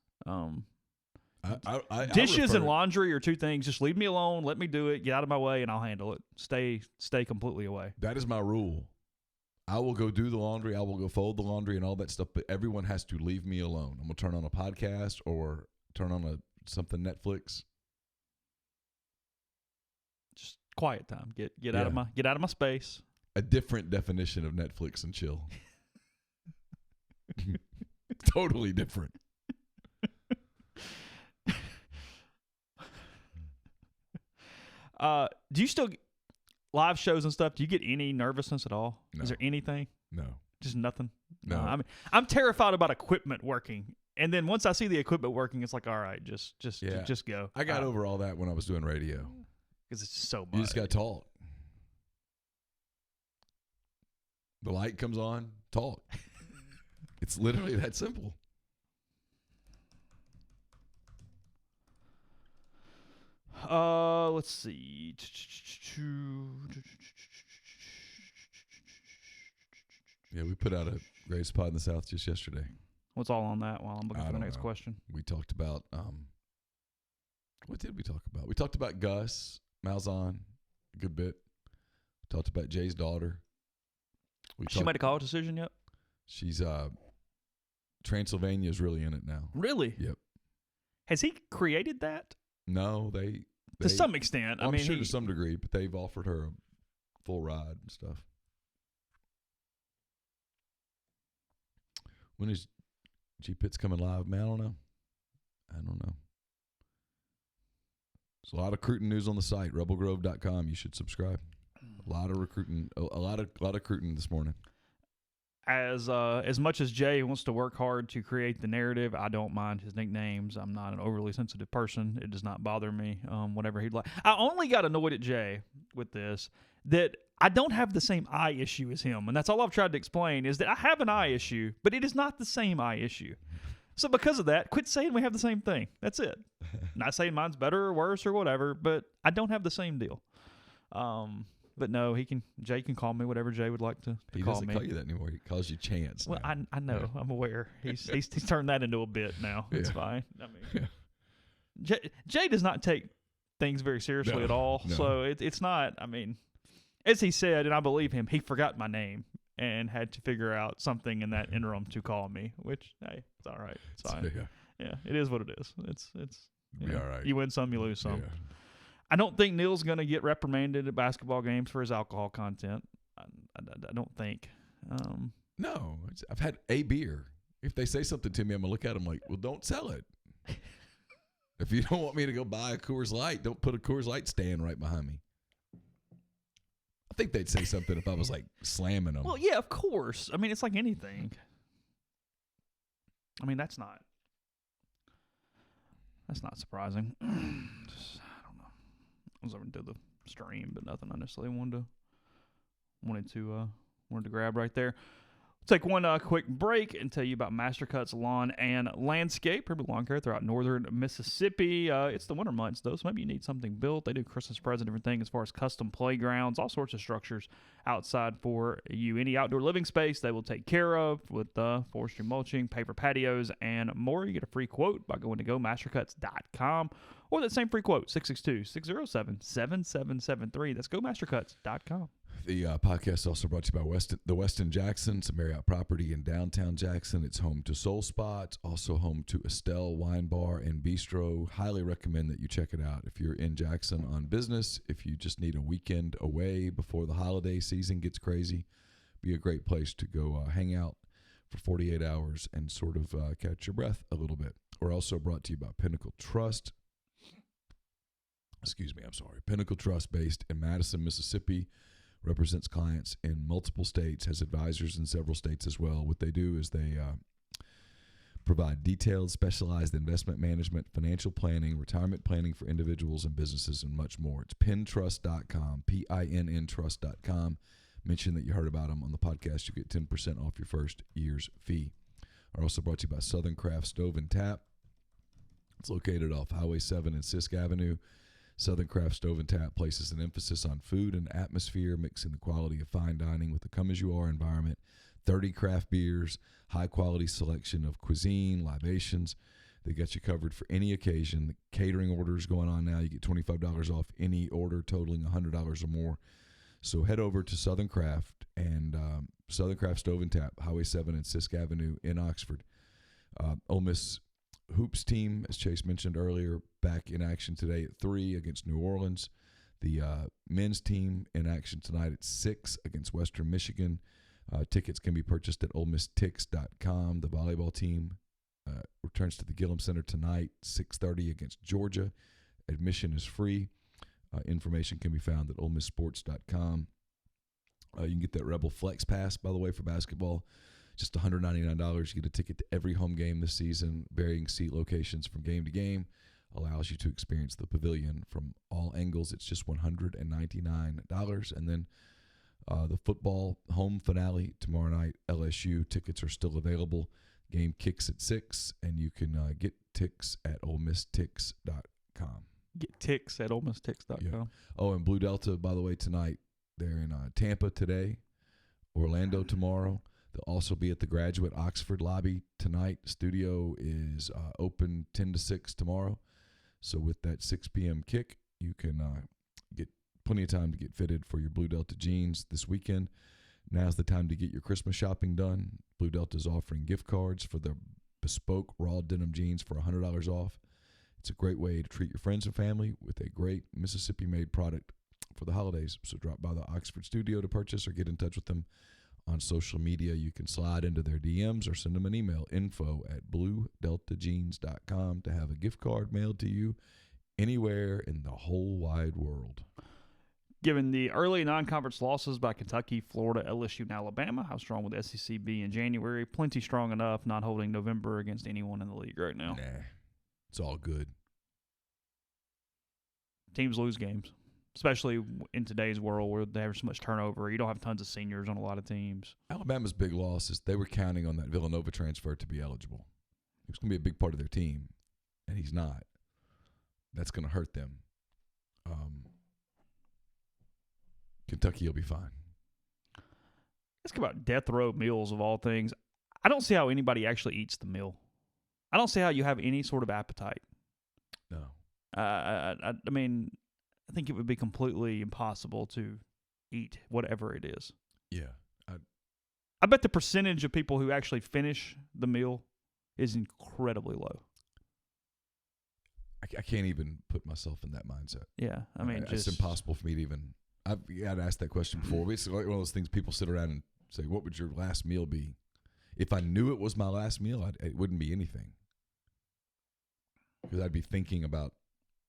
Dishes and laundry are two things. Just leave me alone. Let me do it. Get out of my way, and I'll handle it. Stay completely away. That is my rule. I will go do the laundry. I will go fold the laundry and all that stuff, but everyone has to leave me alone. I'm going to turn on a podcast or turn on something Netflix. Just quiet time. Get out of my space. A different definition of Netflix and chill. Totally different. Do you still live shows and stuff? Do you get any nervousness at all? No. Is there anything? No. Just nothing? No. I mean, I'm terrified about equipment working. And then once I see the equipment working, it's like, all right, just go. I got over all that when I was doing radio. Because it's just so much. You just got to talk. The light comes on, talk. It's literally that simple. Let's see. Yeah, we put out a Greatest Pod in the South just yesterday. What's all on that while I'm looking for the next question? We talked about, what did we talk about? We talked about Gus Malzahn a good bit. We talked about Jay's daughter. She made a college decision yet? She's, Transylvania is really in it now. Really? Yep. Has he created that? No, they to some extent. I'm sure to some degree, but they've offered her a full ride and stuff. When is G Pitts coming live, man? I don't know. There's a lot of recruiting news on the site, rebelgrove.com. You should subscribe. A lot of recruiting, a lot of recruiting this morning. As much as Jay wants to work hard to create the narrative, I don't mind his nicknames. I'm not an overly sensitive person. It does not bother me, whatever he'd like. I only got annoyed at Jay with this, that I don't have the same eye issue as him. And that's all I've tried to explain, is that I have an eye issue, but it is not the same eye issue. So because of that, quit saying we have the same thing. That's it. Not saying mine's better or worse or whatever, but I don't have the same deal. But no, Jay can call me whatever Jay would like to He call doesn't me. call you that anymore. He calls you Chance. Well, now. I know. Yeah. I'm aware. He's turned that into a bit now. It's Yeah. fine. I mean, Yeah. Jay does not take things very seriously at all. No. So it's not. I mean, as he said, and I believe him, he forgot my name and had to figure out something in that interim to call me. Which, hey, it's all right. It's fine. Yeah, it is what it is. It's Be all right. You win some, you lose some. Yeah. I don't think Neal's going to get reprimanded at basketball games for his alcohol content. I don't think. No, I've had a beer. If they say something to me, I'm going to look at them like, well, don't sell it. If you don't want me to go buy a Coors Light, don't put a Coors Light stand right behind me. I think they'd say something if I was like slamming them. Well, yeah, of course. I mean, it's like anything. I mean, that's not surprising. I don't know. I was over to the stream, but nothing I necessarily wanted to grab right there. Take one quick break and tell you about Mastercut's Lawn and Landscape. Urban Lawn Care throughout northern Mississippi. It's the winter months, though, so maybe you need something built. They do Christmas present, different things as far as custom playgrounds, all sorts of structures outside for you. Any outdoor living space they will take care of with forestry mulching, paper patios, and more. You get a free quote by going to gomastercuts.com or that same free quote, 662-607-7773. That's gomastercuts.com. The podcast is also brought to you by the Westin Jackson. It's a Marriott property in downtown Jackson. It's home to Soul Spot, also home to Estelle Wine Bar and Bistro. Highly recommend that you check it out if you're in Jackson on business. If you just need a weekend away before the holiday season gets crazy, be a great place to go hang out for 48 hours and sort of catch your breath a little bit. We're also brought to you by Pinnacle Trust. Pinnacle Trust, based in Madison, Mississippi. Represents clients in multiple states, has advisors in several states as well. What they do is they provide detailed, specialized investment management, financial planning, retirement planning for individuals and businesses, and much more. It's pintrust.com, PINN trust.com. Mention that you heard about them on the podcast. You get 10% off your first year's fee. Are also brought to you by Southern Craft Stove and Tap. It's located off Highway 7 and Sisk Avenue. Southern Craft Stove and Tap places an emphasis on food and atmosphere, mixing the quality of fine dining with the come-as-you-are environment. 30 craft beers, high-quality selection of cuisine, libations. They got you covered for any occasion. The catering orders going on now. You get $25 off any order totaling $100 or more. So head over to Southern Craft and Southern Craft Stove and Tap, Highway 7 and Sisk Avenue in Oxford. Ole Miss Hoops team, as Chase mentioned earlier, back in action today at 3 against New Orleans. The men's team in action tonight at 6 against Western Michigan. Tickets can be purchased at OleMissTix.com. The volleyball team returns to the Gillum Center tonight, 6:30 against Georgia. Admission is free. Information can be found at OleMissSports.com. You can get that Rebel Flex Pass, by the way, for basketball. Just $199. You get a ticket to every home game this season, varying seat locations from game to game. Allows you to experience the pavilion from all angles. It's just $199. And then the football home finale tomorrow night, LSU. Tickets are still available. Game kicks at 6, and you can get ticks at OleMissTix.com. Get ticks at OleMissTix.com. Yeah. Oh, and Blue Delta, by the way, tonight. They're in Tampa today, Orlando tomorrow. They'll also be at the Graduate Oxford lobby tonight. Studio is open 10 to 6 tomorrow. So with that 6 p.m. kick, you can get plenty of time to get fitted for your Blue Delta jeans this weekend. Now's the time to get your Christmas shopping done. Blue Delta is offering gift cards for their bespoke raw denim jeans for $100 off. It's a great way to treat your friends and family with a great Mississippi-made product for the holidays. So drop by the Oxford studio to purchase or get in touch with them on social media. You can slide into their DMs or send them an email, info@bluedeltajeans.com, to have a gift card mailed to you anywhere in the whole wide world. Given the early non-conference losses by Kentucky, Florida, LSU, and Alabama, how strong will the SEC be in January? Plenty strong enough, not holding November against anyone in the league right now. Nah, it's all good. Teams lose games, especially in today's world where they have so much turnover. You don't have tons of seniors on a lot of teams. Alabama's big loss is they were counting on that Villanova transfer to be eligible. He was going to be a big part of their team, and he's not. That's going to hurt them. Kentucky will be fine. Let's go about death row meals of all things. I don't see how anybody actually eats the meal. I don't see how you have any sort of appetite. No. I mean, I think it would be completely impossible to eat whatever it is. Yeah. I bet the percentage of people who actually finish the meal is incredibly low. I can't even put myself in that mindset. Yeah, I mean, it's impossible for me to even. I've got asked that question before. It's like one of those things people sit around and say, "What would your last meal be?" If I knew it was my last meal, it wouldn't be anything, because I'd be thinking about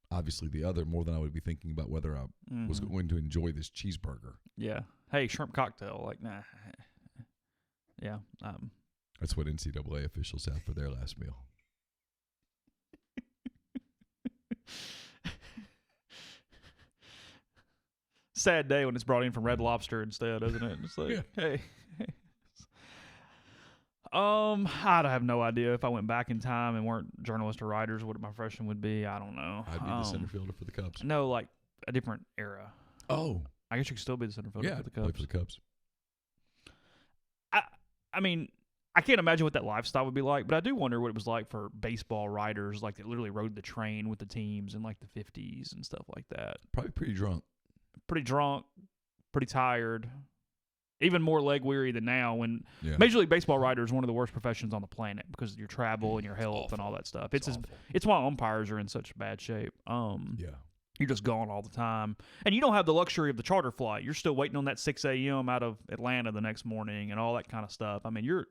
obviously the other more than I would be thinking about whether I was going to enjoy this cheeseburger. Yeah. Hey, shrimp cocktail. Like, nah. Yeah. That's what NCAA officials have for their last meal. Sad day when it's brought in from Red Lobster instead, isn't it? It's like, Yeah. hey. I have no idea if I went back in time and weren't journalists or writers, what my profession would be. I don't know. I'd be the center fielder for the Cubs. No, like a different era. Oh, I guess you could still be the center fielder for the play Cubs. for the Cubs. I mean, I can't imagine what that lifestyle would be like, but I do wonder what it was like for baseball writers, like that literally rode the train with the teams in like the 50s and stuff like that. Probably pretty drunk. Pretty drunk, pretty tired, even more leg weary than now. When Yeah. Major League Baseball writer is one of the worst professions on the planet because of your travel and your health awful. and all that stuff. It's It's why umpires are in such bad shape. Yeah. You're just gone all the time. And you don't have the luxury of the charter flight. You're still waiting on that 6 a.m. out of Atlanta the next morning and all that kind of stuff. I mean, you're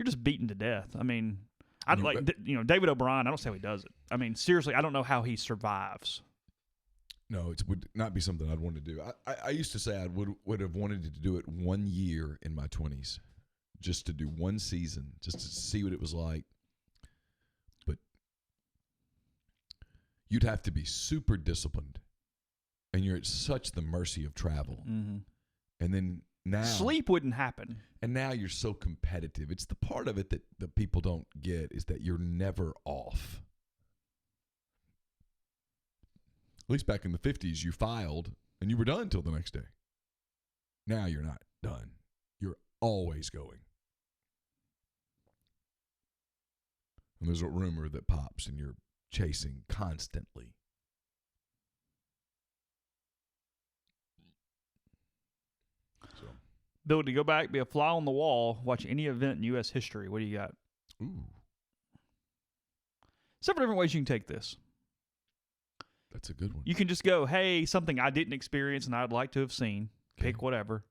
just beaten to death. I mean, David O'Brien, I don't say how he does it. I mean, seriously, I don't know how he survives. No, it would not be something I'd want to do. I used to say I would have wanted to do it 1 year in my 20s, just to do one season, just to see what it was like. But you'd have to be super disciplined, and you're at such the mercy of travel. Mm-hmm. And then now Sleep wouldn't happen. And now you're so competitive. It's the part of it that people don't get is that you're never off. At least back in the 50s, you filed and you were done until the next day. Now you're not done. You're always going. And there's a rumor that pops and you're chasing constantly. So, Bill, to go back, be a fly on the wall, watch any event in U.S. history. What do you got? ooh, Several different ways you can take this. that's a good one. You can just go, hey, something I didn't experience and I'd like to have seen. Okay. Pick whatever.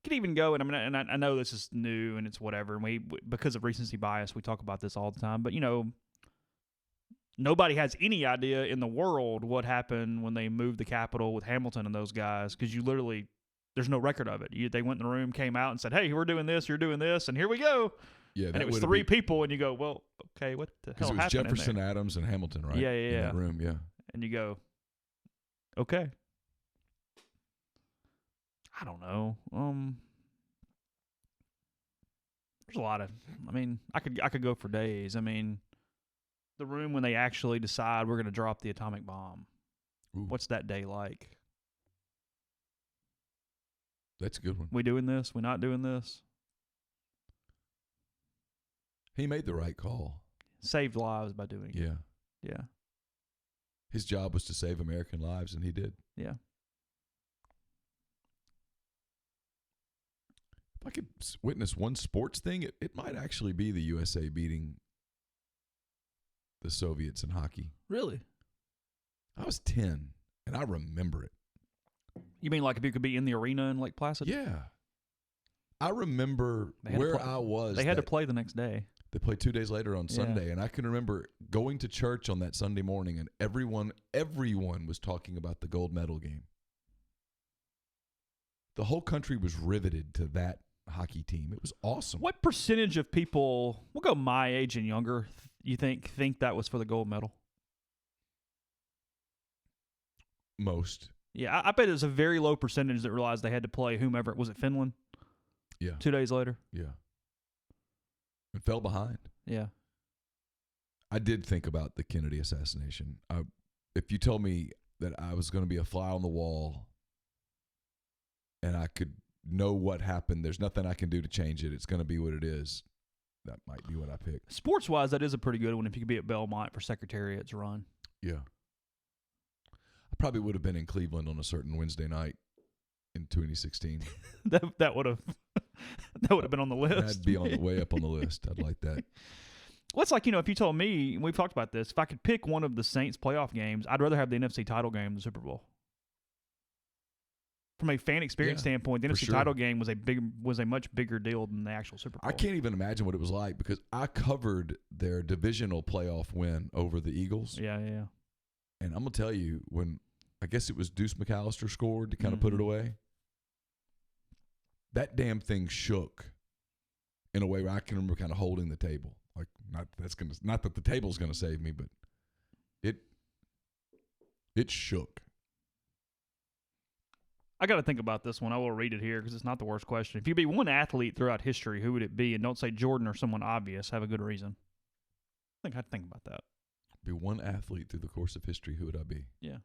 You can even go, and I know this is new and it's whatever, and we because of recency bias, we talk about this all the time. But nobody has any idea in the world what happened when they moved the Capitol with Hamilton and those guys, because there's no record of it. They went in the room, came out, and said, "Hey, we're doing this, you're doing this, and here we go." Yeah, And it was three people, and you go, "Well, okay, what the hell because it was happened in Jefferson, there?" Adams, and Hamilton, right? Yeah, In that room, yeah. And you go, "Okay." I don't know. There's a lot of. I mean, I could go for days. I mean, the room when they actually decide we're going to drop the atomic bomb. Ooh, What's that day like? that's a good one. We doing this? We not doing this? He made the right call. Saved lives by doing it. Yeah. Yeah. His job was to save American lives, and he did. Yeah. If I could witness one sports thing, it might actually be the USA beating the Soviets in hockey. Really? I was 10, and I remember it. You mean like if you could be in the arena in Lake Placid? Yeah. I remember where I was. They had to play the next day. They played 2 days later on Yeah. Sunday, and I can remember going to church on that Sunday morning, and everyone was talking about the gold medal game. The whole country was riveted to that hockey team. It was awesome. What percentage of people, we'll go my age and younger, you think that was for the gold medal? Most. Yeah, I bet it was a very low percentage that realized they had to play whomever. Was it Finland? Yeah. 2 days later? Yeah. And fell behind. Yeah. I did think about the Kennedy assassination. If you told me that I was going to be a fly on the wall and I could know what happened. There's nothing I can do to change it. It's going to be what it is. That might be what I pick. Sports-wise, that is a pretty good one if you could be at Belmont for Secretariat's run. Yeah. I probably would have been in Cleveland on a certain Wednesday night in 2016. that would have been on the list. That'd be on the way up on the list. I'd like that. Well, it's like, if you told me, and we've talked about this, if I could pick one of the Saints playoff games, I'd rather have the NFC title game than the Super Bowl. From a fan experience standpoint, the NFC title game was a much bigger deal than the actual Super Bowl. I can't even imagine what it was like because I covered their divisional playoff win over the Eagles. Yeah. And I'm going to tell you, when I guess it was Deuce McAllister scored to kind of put it away, that damn thing shook in a way where I can remember kind of holding the table. Like, not that the table's going to save me, but it shook. I got to think about this one. I will read it here because it's not the worst question. If you be one athlete throughout history, who would it be? And don't say Jordan or someone obvious. Have a good reason. I think I'd think about that. Be one athlete through the course of history, who would I be? Yeah.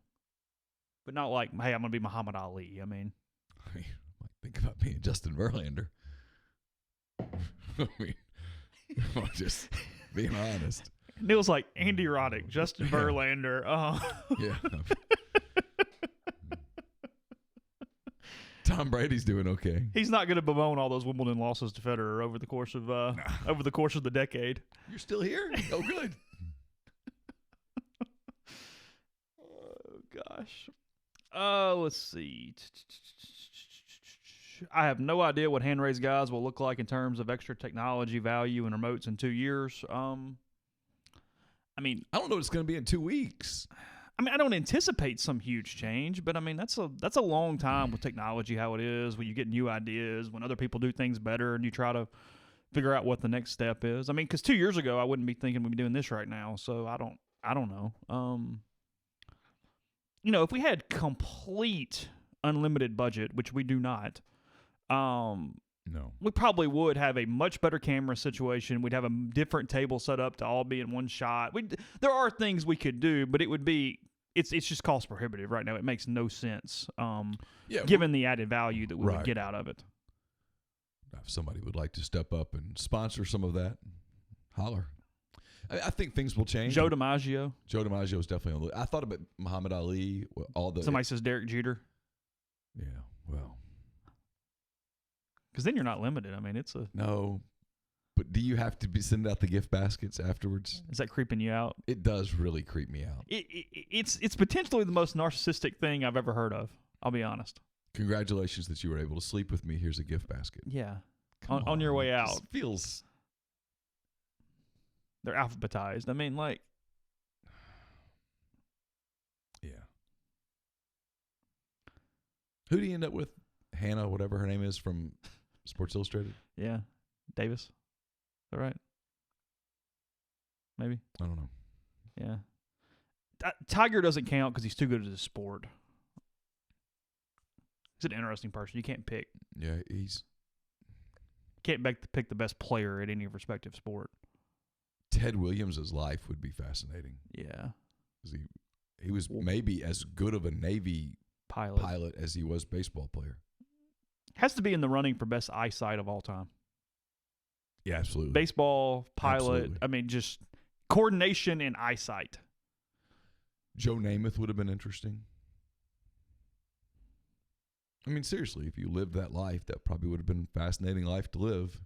But not like, hey, I'm going to be Muhammad Ali. I mean, think about being Justin Verlander. I mean, just being honest. Neil's like, Andy Roddick, Justin Verlander. Yeah. Tom Brady's doing okay. He's not going to bemoan all those Wimbledon losses to Federer over the course of the decade. You're still here? Oh, good. Oh gosh. Let's see. I have no idea what hand raised guys will look like in terms of extra technology value and remotes in 2 years. I don't know what it's going to be in 2 weeks. I don't anticipate some huge change, but that's a long time with technology, how it is, when you get new ideas, when other people do things better, and you try to figure out what the next step is. Because 2 years ago, I wouldn't be thinking we'd be doing this right now, so I don't know. If we had complete unlimited budget, which we do not, no, we probably would have a much better camera situation. We'd have a different table set up to all be in one shot. There are things we could do, but it would be it's just cost prohibitive right now. It makes no sense, given the added value that we would get out of it. If somebody would like to step up and sponsor some of that, holler. I think things will change. Joe DiMaggio is definitely on the list. I thought about Muhammad Ali. Somebody says Derek Jeter. Yeah, well. Because then you're not limited. It's a... No, but do you have to send out the gift baskets afterwards? Is that creeping you out? It does really creep me out. It's potentially the most narcissistic thing I've ever heard of. I'll be honest. Congratulations that you were able to sleep with me. Here's a gift basket. Yeah. On your way out. It feels... They're alphabetized. Yeah. Who do you end up with? Hannah, whatever her name is, from Sports Illustrated? Yeah. Davis. Is that right? Maybe. I don't know. Yeah. Tiger doesn't count because he's too good at his sport. He's an interesting person. You can't pick. Yeah, Can't pick the best player at any respective sport. Ted Williams' life would be fascinating. Yeah. He was maybe as good of a Navy pilot as he was baseball player. Has to be in the running for best eyesight of all time. Yeah, absolutely. Baseball, pilot, absolutely. Just coordination and eyesight. Joe Namath would have been interesting. Seriously, if you lived that life, that probably would have been a fascinating life to live.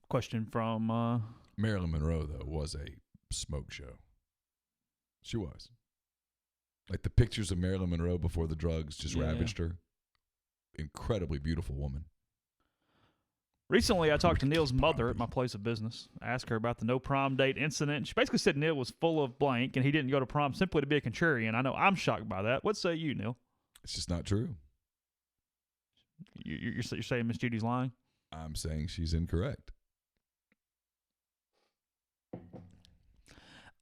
Question from... Marilyn Monroe, though, was a smoke show. She was. Like the pictures of Marilyn Monroe before the drugs just ravaged her. Incredibly beautiful woman. Recently, I talked to Neil's mother at my place of business. I asked her about the no prom date incident. She basically said Neil was full of blank and he didn't go to prom simply to be a contrarian. I know I'm shocked by that. What say you, Neil? It's just not true. You're saying Miss Judy's lying? I'm saying she's incorrect.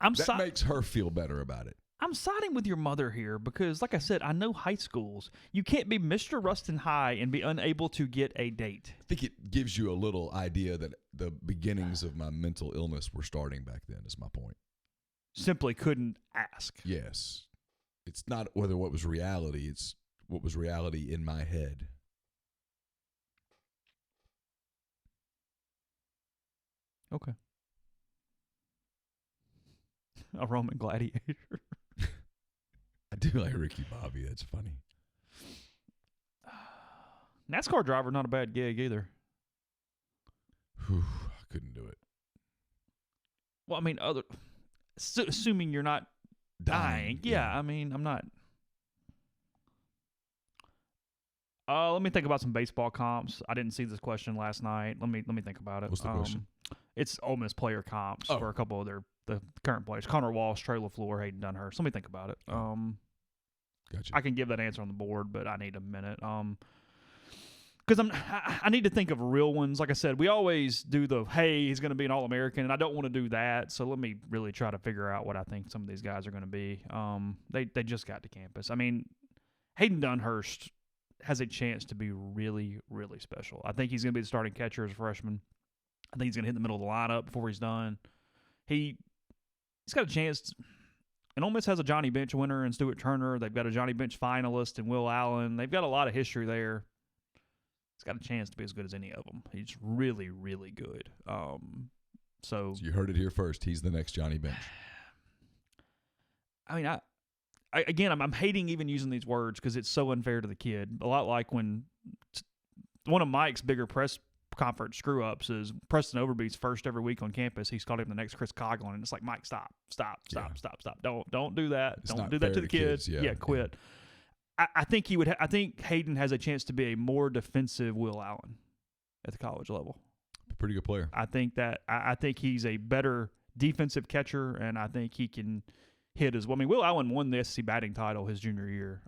That makes her feel better about it. I'm siding with your mother here because, like I said, I know high schools. You can't be Mr. Ruston High and be unable to get a date. I think it gives you a little idea that the beginnings of my mental illness were starting back then, is my point. simply couldn't ask. Yes. It's not whether what was reality, it's what was reality in my head. Okay. A Roman gladiator. I do like Ricky Bobby. That's funny. NASCAR driver, not a bad gig either. Whew, I couldn't do it. Well, I mean, assuming you're not dying. Yeah, I mean, I'm not. Let me think about some baseball comps. I didn't see this question last night. Let me think about it. What's the question? It's Ole Miss player comps for a couple of the current players. Connor Walsh, Trey LaFleur, Hayden Dunhurst. Let me think about it. Gotcha. I can give that answer on the board, but I need a minute. Because I need to think of real ones. Like I said, we always do hey, he's going to be an All-American, and I don't want to do that. So let me really try to figure out what I think some of these guys are going to be. They just got to campus. I mean, Hayden Dunhurst has a chance to be really, really special. I think he's going to be the starting catcher as a freshman. I think he's going to hit the middle of the lineup before he's done. He's got a chance. And Ole Miss has a Johnny Bench winner in Stuart Turner. They've got a Johnny Bench finalist in Will Allen. They've got a lot of history there. He's got a chance to be as good as any of them. He's really, really good. So you heard it here first. He's the next Johnny Bench. I mean, I'm hating even using these words because it's so unfair to the kid. A lot like when one of Mike's bigger press conference screw-ups is Preston Overby's first every week on campus. He's called him the next Chris Coughlin, and it's like, Mike, stop. Don't do that. Don't do that to the kids. Yeah, quit. Yeah. I think I think Hayden has a chance to be a more defensive Will Allen at the college level. Pretty good player. I think he's a better defensive catcher, and I think he can hit as well. I mean, Will Allen won the SEC batting title his junior year.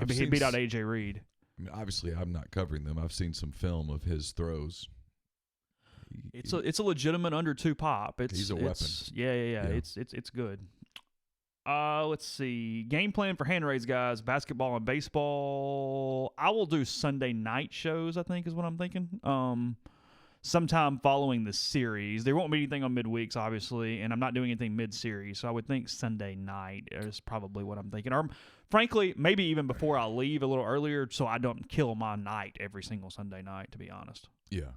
He beat out A.J. Reed. I mean, obviously, I'm not covering them. I've seen some film of his throws. It's a legitimate under 2 pop. He's a weapon. Yeah. It's good. Let's see. Game plan for hand raise guys, basketball and baseball. I will do Sunday night shows, I think is what I'm thinking. Sometime following the series. There won't be anything on midweeks, obviously, and I'm not doing anything mid-series, so I would think Sunday night is probably what I'm thinking. Or, frankly, maybe even before I leave a little earlier so I don't kill my night every single Sunday night, to be honest. Yeah.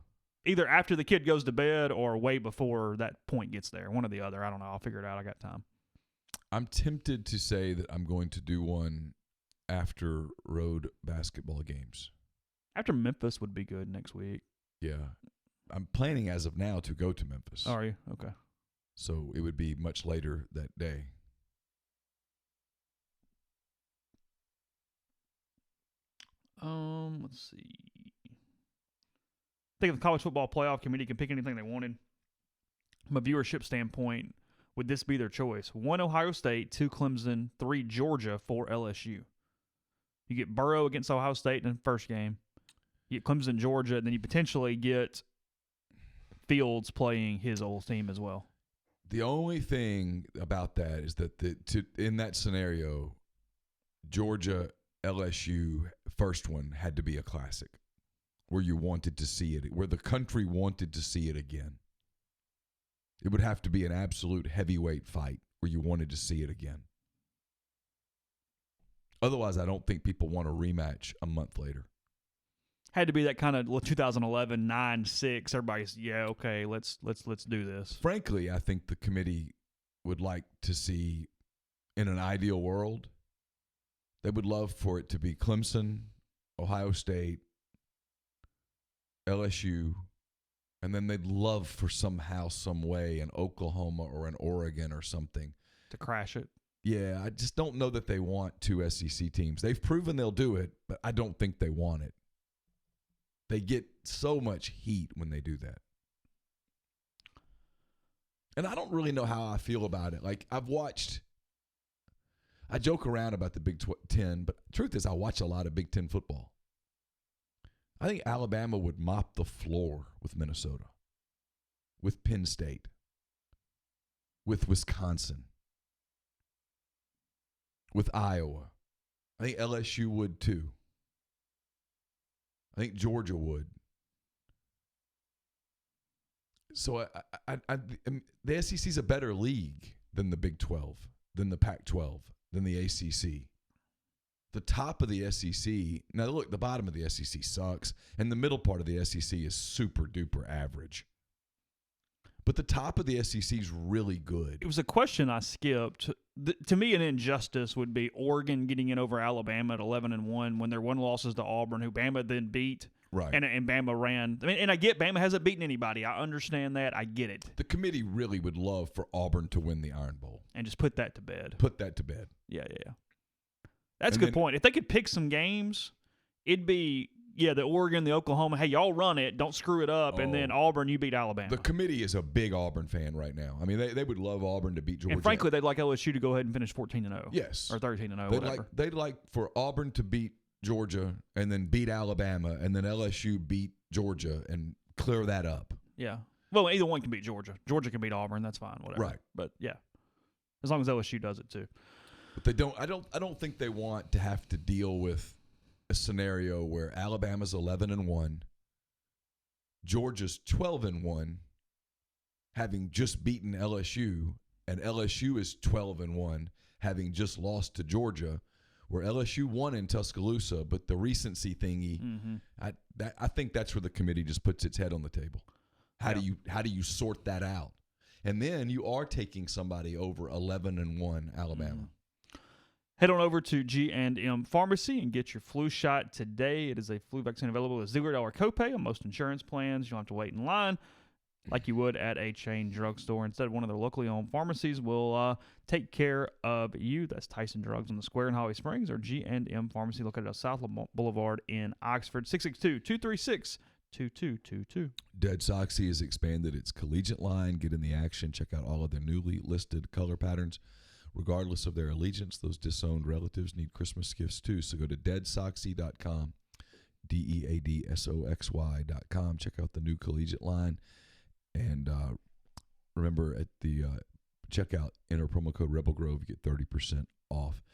Either after the kid goes to bed or way before that point gets there. One or the other. I don't know. I'll figure it out. I got time. I'm tempted to say that I'm going to do one after road basketball games. After Memphis would be good next week. Yeah. I'm planning as of now to go to Memphis. Are you? Okay. So it would be much later that day. Let's see. I think if the college football playoff committee can pick anything they wanted, from a viewership standpoint, would this be their choice? 1, Ohio State, 2, Clemson, 3, Georgia, 4, LSU. You get Burrow against Ohio State in the first game. You get Clemson, Georgia, and then you potentially get Fields playing his old team as well. The only thing about that is that in that scenario, Georgia, LSU, first one had to be a classic where you wanted to see it, where the country wanted to see it again. It would have to be an absolute heavyweight fight where you wanted to see it again. Otherwise, I don't think people want a rematch a month later. Had to be that kind of 2011 9-6. Everybody's okay. Let's do this. Frankly, I think the committee would like to see, in an ideal world, they would love for it to be Clemson, Ohio State, LSU, and then they'd love for somehow, some way, an Oklahoma or an Oregon or something to crash it. Yeah, I just don't know that they want 2 SEC teams. They've proven they'll do it, but I don't think they want it. They get so much heat when they do that. And I don't really know how I feel about it. Like, I joke around about the Big Ten, but the truth is I watch a lot of Big Ten football. I think Alabama would mop the floor with Minnesota, with Penn State, with Wisconsin, with Iowa. I think LSU would too. I think Georgia would. So the SEC's a better league. then the Big 12, then the Pac-12, then the ACC. The top of the SEC, now look, the bottom of the SEC sucks, and the middle part of the SEC is super duper average. But the top of the SEC is really good. It was a question I skipped. To me, an injustice would be Oregon getting in over Alabama at 11-1 when their one loss is to Auburn, who Bama then beat. Right. And Bama ran. I mean, and I get Bama hasn't beaten anybody. I understand that. I get it. The committee really would love for Auburn to win the Iron Bowl. And just put that to bed. Put that to bed. Yeah. That's a good point. If they could pick some games, it'd be, the Oregon, the Oklahoma, hey, y'all run it, don't screw it up, and then Auburn, you beat Alabama. The committee is a big Auburn fan right now. I mean, they would love Auburn to beat Georgia. And frankly, they'd like LSU to go ahead and finish 14-0. Yes. Or 13-0, whatever. They'd like for Auburn to beat Georgia and then beat Alabama, and then LSU beat Georgia and clear that up. Yeah. Well, either one can beat Georgia. Georgia can beat Auburn. That's fine, whatever. Right. But, yeah, as long as LSU does it too. But they don't. I don't think they want to have to deal with a scenario where Alabama's 11-1, Georgia's 12-1, having just beaten LSU, and LSU is 12-1, having just lost to Georgia, where LSU won in Tuscaloosa, but the recency thingy. Mm-hmm. I think that's where the committee just puts its head on the table. How do you sort that out? And then you are taking somebody over 11-1 Alabama. Mm-hmm. Head on over to G&M Pharmacy and get your flu shot today. It is a flu vaccine available with $0 copay on most insurance plans. You don't have to wait in line like you would at a chain drugstore. Instead, one of their locally owned pharmacies will take care of you. That's Tyson Drugs on the Square in Holly Springs, or G&M Pharmacy located on South Boulevard in Oxford. 662-236-2222. Dead Soxy has expanded its collegiate line. Get in the action. Check out all of their newly listed color patterns. Regardless of their allegiance, those disowned relatives need Christmas gifts too. So go to deadsoxy.com, DEADSOXY.com. Check out the new collegiate line. And remember, at the checkout, enter promo code Rebel Grove, you get 30% off.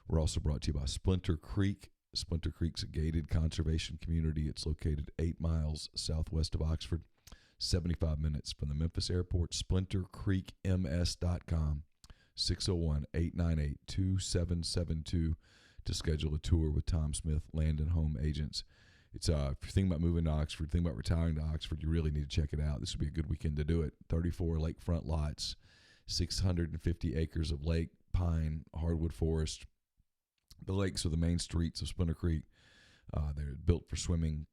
We're also brought to you by Splinter Creek. Splinter Creek's a gated conservation community. It's located 8 miles southwest of Oxford, 75 minutes from the Memphis airport. SplinterCreekMS.com. 601-898-2772 to schedule a tour with Tom Smith, Land and Home Agents. It's if you're thinking about moving to Oxford, thinking about retiring to Oxford, you really need to check it out. This would be a good weekend to do it. 34 lakefront lots, 650 acres of lake, pine, hardwood forest. The lakes are the main streets of Splinter Creek. They're built for swimming,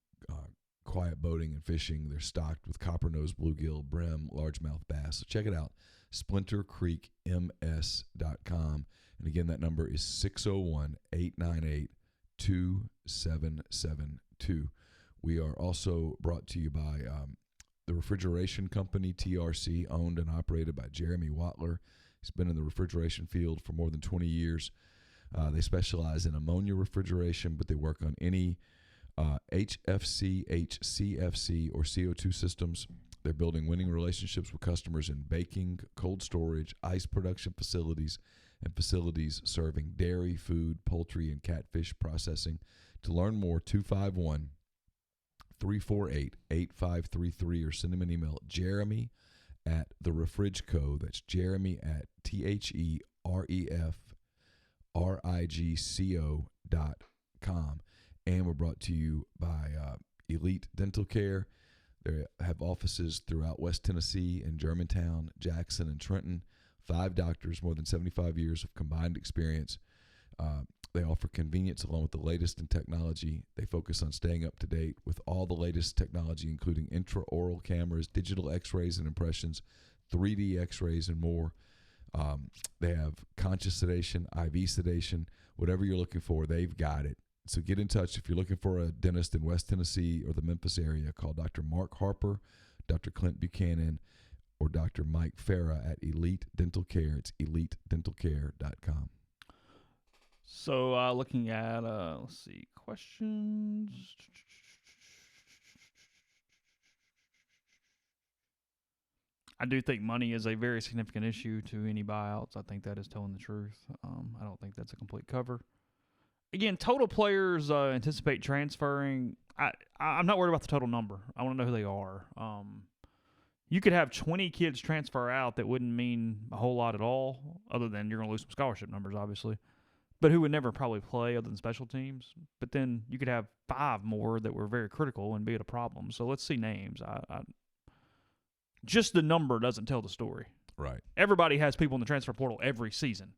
quiet boating and fishing. They're stocked with copper-nosed bluegill, brim, largemouth bass. So check it out. SplinterCreekMS.com. And again, that number is 601-898-2772. We are also brought to you by the refrigeration company, TRC, owned and operated by Jeremy Watler. He's been in the refrigeration field for more than 20 years. They specialize in ammonia refrigeration, but they work on any HFC, HCFC, or CO2 systems. They're building winning relationships with customers in baking, cold storage, ice production facilities, and facilities serving dairy, food, poultry, and catfish processing. To learn more, 251-348-8533, or send them an email at jeremy@therefridgeco. That's Jeremy at THEREFRIGCO.com. And we're brought to you by Elite Dental Care. They have offices throughout West Tennessee and Germantown, Jackson, and Trenton. 5 doctors, more than 75 years of combined experience. They offer convenience along with the latest in technology. They focus on staying up to date with all the latest technology, including intraoral cameras, digital x-rays and impressions, 3D x-rays, and more. They have conscious sedation, IV sedation, whatever you're looking for, they've got it. So get in touch if you're looking for a dentist in West Tennessee or the Memphis area. Call Dr. Mark Harper, Dr. Clint Buchanan, or Dr. Mike Farah at Elite Dental Care. It's elitedentalcare.com. So looking at, let's see, questions. I do think money is a very significant issue to any buyouts. I think that is telling the truth. I don't think that's a complete cover. Again, total players anticipate transferring. I'm not worried about the total number. I want to know who they are. You could have 20 kids transfer out that wouldn't mean a whole lot at all, other than you're going to lose some scholarship numbers, obviously, but who would never probably play other than special teams. But then you could have 5 more that were very critical and be at a problem. So let's see names. Just the number doesn't tell the story. Right. Everybody has people in the transfer portal every season.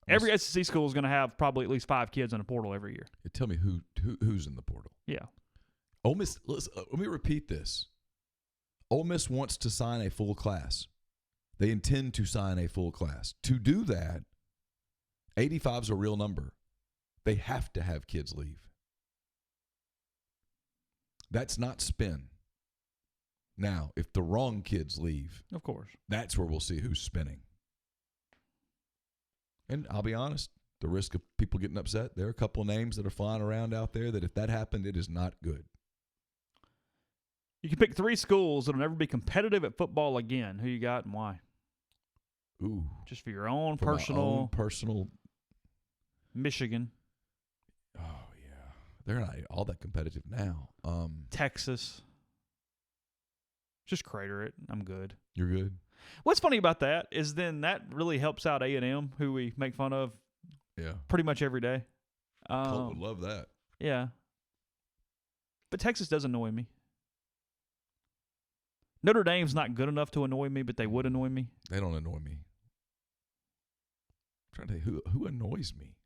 Every SEC school is going to have probably at least 5 kids in the portal every year. Tell me who's in the portal. Yeah. Ole Miss. Let me repeat this. Ole Miss wants to sign a full class. They intend to sign a full class. To do that, 85 is a real number. They have to have kids leave. That's not spin. Now, if the wrong kids leave, Of course. that's where we'll see who's spinning. And I'll be honest, the risk of people getting upset, there are a couple of names that are flying around out there that if that happened, it is not good. You can pick 3 schools that will never be competitive at football again. Who you got and why? Ooh. Just for your own For my personal. own personal. Michigan, Oh, yeah. They're not all that competitive now. Texas. Just crater it. I'm good. You're good? What's funny about that is then that really helps out A&M, who we make fun of Yeah. pretty much every day. Colt would love that. Yeah. But Texas does annoy me. Notre Dame's not good enough to annoy me, but they would annoy me. They don't annoy me. I'm trying to think who annoys me.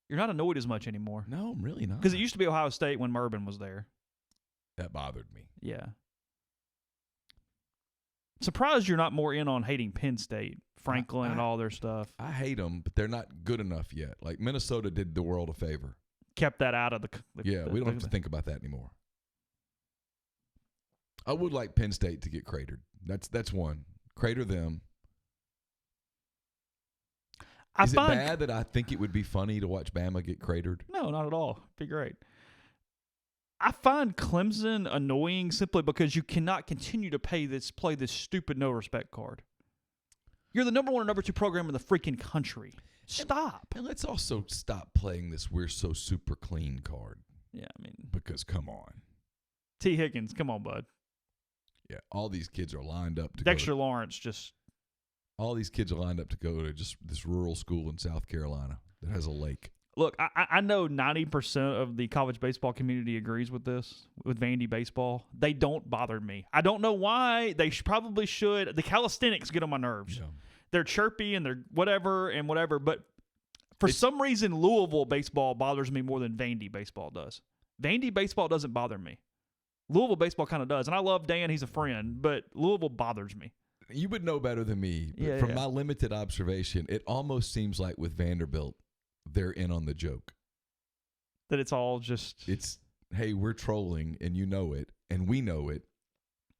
You're not annoyed as much anymore. No, I'm really not. Because it used to be Ohio State when Mervin was there. That bothered me. Yeah. Surprised you're not more in on hating Penn State, Franklin, and all their stuff. I hate them, but they're not good enough yet. Like Minnesota did the world a favor. Kept that out of the We don't have to think about that anymore. I would like Penn State to get cratered. That's one. Crater them. Is it bad that I think it would be funny to watch Bama get cratered? No, not at all. Be great. I find Clemson annoying simply because you cannot continue to play this stupid no respect card. You're the number 1 or number 2 program in the freaking country. Stop. And let's also stop playing this "we're so super clean" card. Yeah, I mean, Because come on. T. Higgins, come on, bud. Yeah, all these kids are lined up to Dexter Lawrence just. all these kids are lined up to go to just this rural school in South Carolina that has a lake. Look, I know 90% of the college baseball community agrees with this, with Vandy baseball. They don't bother me. I don't know why. They probably should. The calisthenics get on my nerves. Yeah. They're chirpy and they're whatever, but for some reason, Louisville baseball bothers me more than Vandy baseball does. Vandy baseball doesn't bother me. Louisville baseball kind of does. And I love Dan. He's a friend. But Louisville bothers me. You would know better than me. But from my limited observation, it almost seems like with Vanderbilt, they're in on the joke. That it's all just. It's, hey, we're trolling, and you know it, and we know it.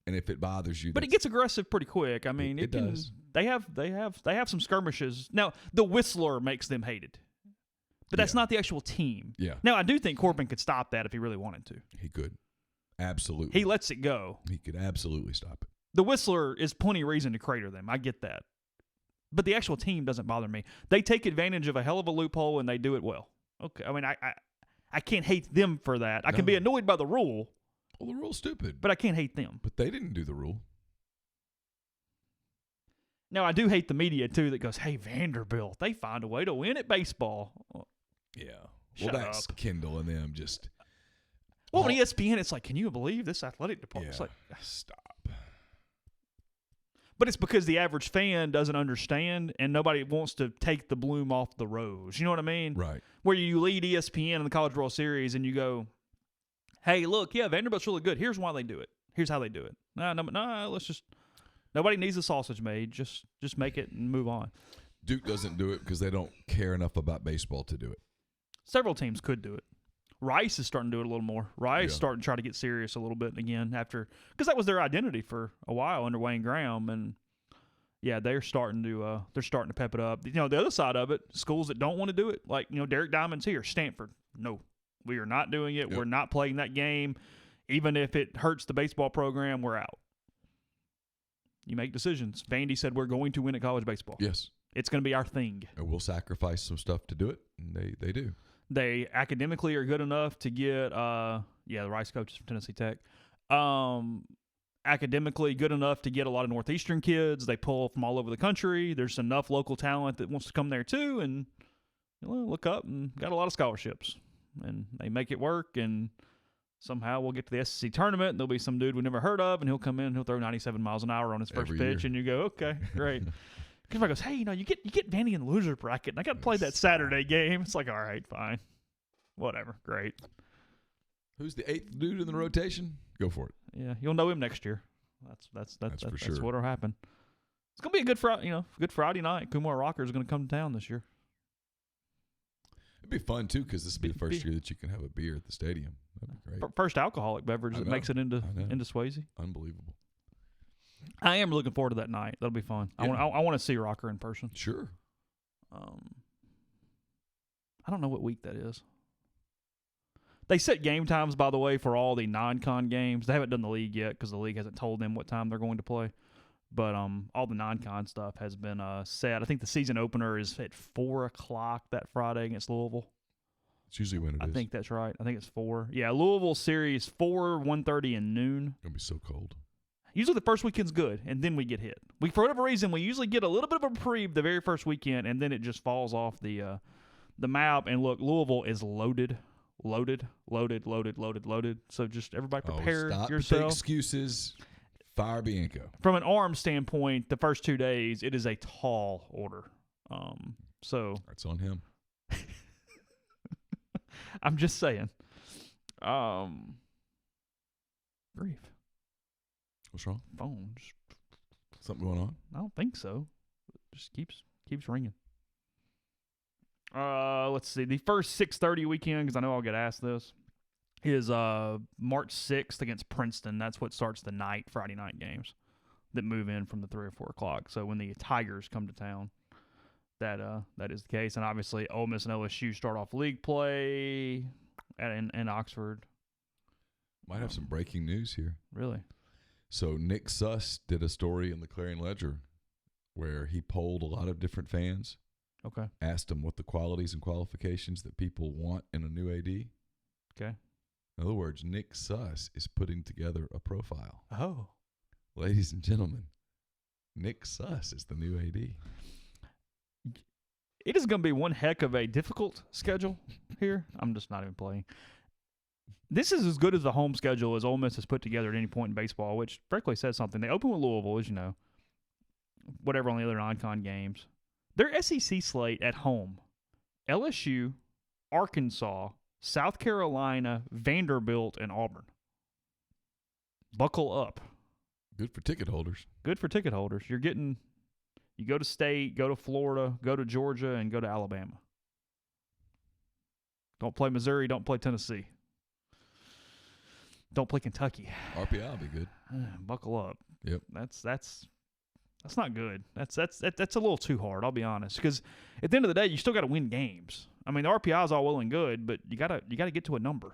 And if it bothers you, but it gets aggressive pretty quick. I mean, it does. They have some skirmishes. Now, the Whistler makes them hated. But that's not the actual team. Yeah. Now, I do think Corbin could stop that if he really wanted to. He could. Absolutely. He lets it go. He could absolutely stop it. The Whistler is plenty of reason to crater them. I get that. But the actual team doesn't bother me. They take advantage of a hell of a loophole, and they do it well. Okay. I mean, I can't hate them for that. I can be annoyed by the rule. Well, the rule's stupid. But I can't hate them. But they didn't do the rule. Now, I do hate the media, too, that goes, hey, Vanderbilt, they find a way to win at baseball. Yeah. Shut well, that's up. Kendall and them just. Well, on ESPN, it's like, can you believe this athletic department? It's like, stop. But it's because the average fan doesn't understand and nobody wants to take the bloom off the rose. You know what I mean? Right. Where you lead ESPN in the College World Series and you go, hey, look, yeah, Vanderbilt's really good. Here's why they do it. Here's how they do it. No, let's just – nobody needs the sausage made. Just make it and move on. Duke doesn't do it because they don't care enough about baseball to do it. Several teams could do it. Rice is starting to do it a little more. Rice starting to try to get serious a little bit again after – because that was their identity for a while under Wayne Graham. And, yeah, they're starting to pep it up. You know, the other side of it, schools that don't want to do it, like, you know, Derek Diamond's here. Stanford, no, we are not doing it. Yep. We're not playing that game. Even if it hurts the baseball program, we're out. You make decisions. Vandy said we're going to win at college baseball. Yes. It's going to be our thing. And we'll sacrifice some stuff to do it, and they do. They academically are good enough to get, the Rice coaches from Tennessee Tech. academically good enough to get a lot of Northeastern kids. They pull from all over the country. There's enough local talent that wants to come there too, and look up and got a lot of scholarships, and they make it work. And somehow we'll get to the SEC tournament, and there'll be some dude we never heard of, and he'll come in and he'll throw 97 miles an hour on his first pitch, and you go, okay, great. Because everybody goes, hey, you get Vandy in the loser bracket, and I got to play that Saturday game. It's like, all right, fine, whatever, great. Who's the 8th dude in the rotation? Go for it. Yeah, you'll know him next year. That's for sure. That's what'll happen. It's gonna be a good Friday night. Kumar Rocker is gonna come to town this year. It'd be fun too, because this will be the first year that you can have a beer at the stadium. That'd be great. First alcoholic beverage that makes it into Swayze. Unbelievable. I am looking forward to that night. That'll be fun. Yeah. I want to see Rocker in person. Sure. I don't know what week that is. They set game times, by the way, for all the non-con games. They haven't done the league yet because the league hasn't told them what time they're going to play. But all the non-con stuff has been set. I think the season opener is at 4 o'clock that Friday against Louisville. It's usually when it is. I think that's right. I think it's 4. Yeah, Louisville series 4, 1:30, and noon. It's going to be so cold. Usually the first weekend's good, and then we get hit. For whatever reason, we usually get a little bit of a reprieve the very first weekend, and then it just falls off the map. And look, Louisville is loaded. So just everybody prepare stop yourself. With the excuses. Fire Bianco. From an arm standpoint, the first 2 days, it is a tall order. So that's on him. I'm just saying. Grief. What's wrong? Phone. Something going on? I don't think so. It just keeps ringing. Let's see. The first 6:30 weekend, because I know I'll get asked this, is March 6th against Princeton. That's what starts the Friday night games that move in from the 3 or 4 o'clock. So when the Tigers come to town, that is the case. And obviously, Ole Miss and LSU start off league play in Oxford. Might have some breaking news here. Really? So Nick Suss did a story in the Clarion Ledger where he polled a lot of different fans. Okay. Asked them what the qualities and qualifications that people want in a new AD. Okay. In other words, Nick Suss is putting together a profile. Oh. Ladies and gentlemen, Nick Suss is the new AD. It is going to be one heck of a difficult schedule here. I'm just not even playing. This is as good as the home schedule as Ole Miss has put together at any point in baseball, which frankly says something. They open with Louisville, as you know, whatever on the other non-con games. Their SEC slate at home, LSU, Arkansas, South Carolina, Vanderbilt, and Auburn. Buckle up. Good for ticket holders. Good for ticket holders. You go to State, go to Florida, go to Georgia, and go to Alabama. Don't play Missouri, don't play Tennessee. Don't play Kentucky. RPI will be good. Buckle up. Yep. That's not good. That's a little too hard, I'll be honest. Because at the end of the day, you still got to win games. I mean, the RPI is all well and good, but you gotta get to a number.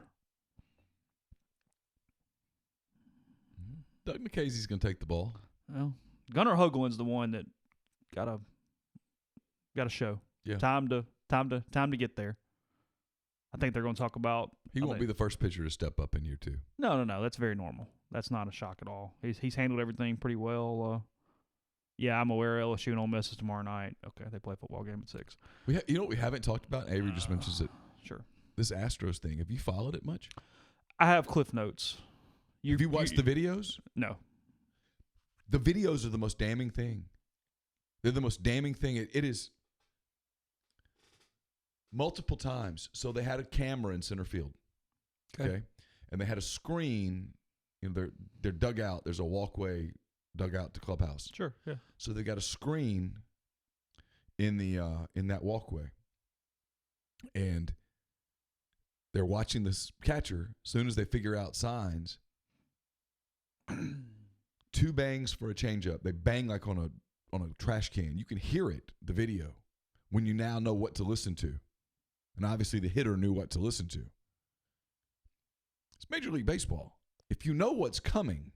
Doug McKay's going to take the ball. Well, Gunnar Hoagland's the one that gotta show. Yeah. Time to get there. I think they're going to talk about. He won't be the first pitcher to step up in year 2. No. That's very normal. That's not a shock at all. He's handled everything pretty well. Yeah, I'm aware LSU and Ole Miss is tomorrow night. Okay, they play a football game at 6. You know what we haven't talked about? Avery just mentions it. Sure. This Astros thing. Have you followed it much? I have Cliff Notes. Have you watched the videos? No. The videos are the most damning thing. They're the most damning thing. It is multiple times. So they had a camera in center field. Okay. And they had a screen. Their dugout. There's a walkway dugout to clubhouse. Sure. Yeah. So they got a screen in that walkway, and they're watching this catcher. As soon as they figure out signs, 2 bangs for a changeup. They bang like on a trash can. You can hear it, the video, when you now know what to listen to. And obviously the hitter knew what to listen to. It's Major League Baseball. If you know what's coming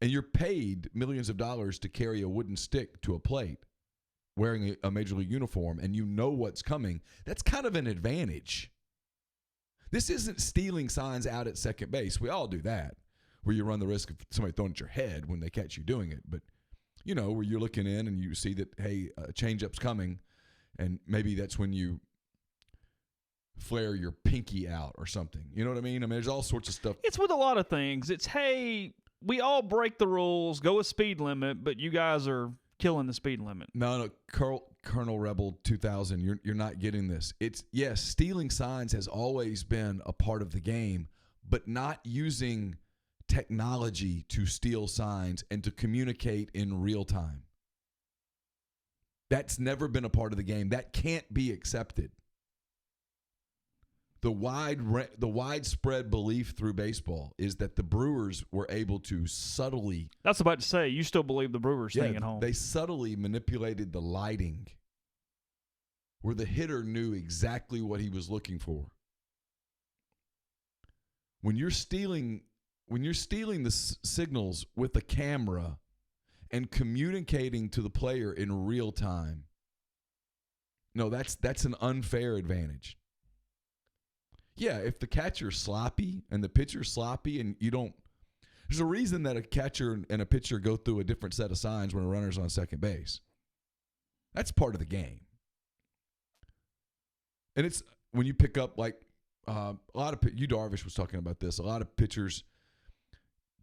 and you're paid millions of dollars to carry a wooden stick to a plate wearing a Major League uniform and you know what's coming, that's kind of an advantage. This isn't stealing signs out at second base. We all do that. where you run the risk of somebody throwing at your head when they catch you doing it. But, where you're looking in and you see that, hey, a change-up's coming, and maybe that's when you flare your pinky out or something. You know what I mean? I mean, there's all sorts of stuff. It's with a lot of things. It's, hey, we all break the rules, go a speed limit, but you guys are killing the speed limit. No, Colonel Rebel 2000, you're not getting this. It's, yes, stealing signs has always been a part of the game, but not using technology to steal signs and to communicate in real time. That's never been a part of the game. That can't be accepted. The widespread belief through baseball is that the Brewers were able to subtly. That's about to say, you still believe the Brewers thing at home. They subtly manipulated the lighting where the hitter knew exactly what he was looking for. When you're stealing the signals with a camera and communicating to the player in real time, no, that's an unfair advantage. Yeah, if the catcher's sloppy and the pitcher's sloppy and you don't – there's a reason that a catcher and a pitcher go through a different set of signs when a runner's on second base. That's part of the game. And it's when you pick up like a lot of – Darvish was talking about this. A lot of pitchers,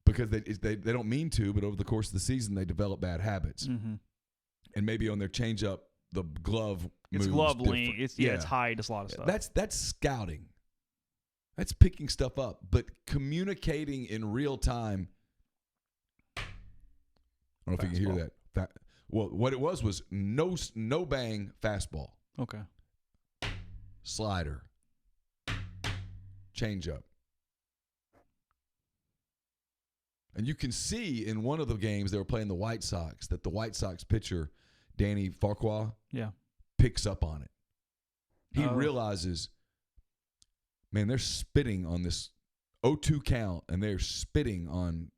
because they don't mean to, but over the course of the season they develop bad habits. Mm-hmm. And maybe on their changeup, the glove moves. It's glove lean. It's height. It's a lot of stuff. That's scouting. That's picking stuff up, but communicating in real time. I don't know if you can hear that. Well, what it was no bang fastball. Okay. Slider. Changeup. And you can see in one of the games they were playing the White Sox that the White Sox pitcher, Danny Farquhar, picks up on it. He realizes, man, they're spitting on this 0-2 count, and they're spitting on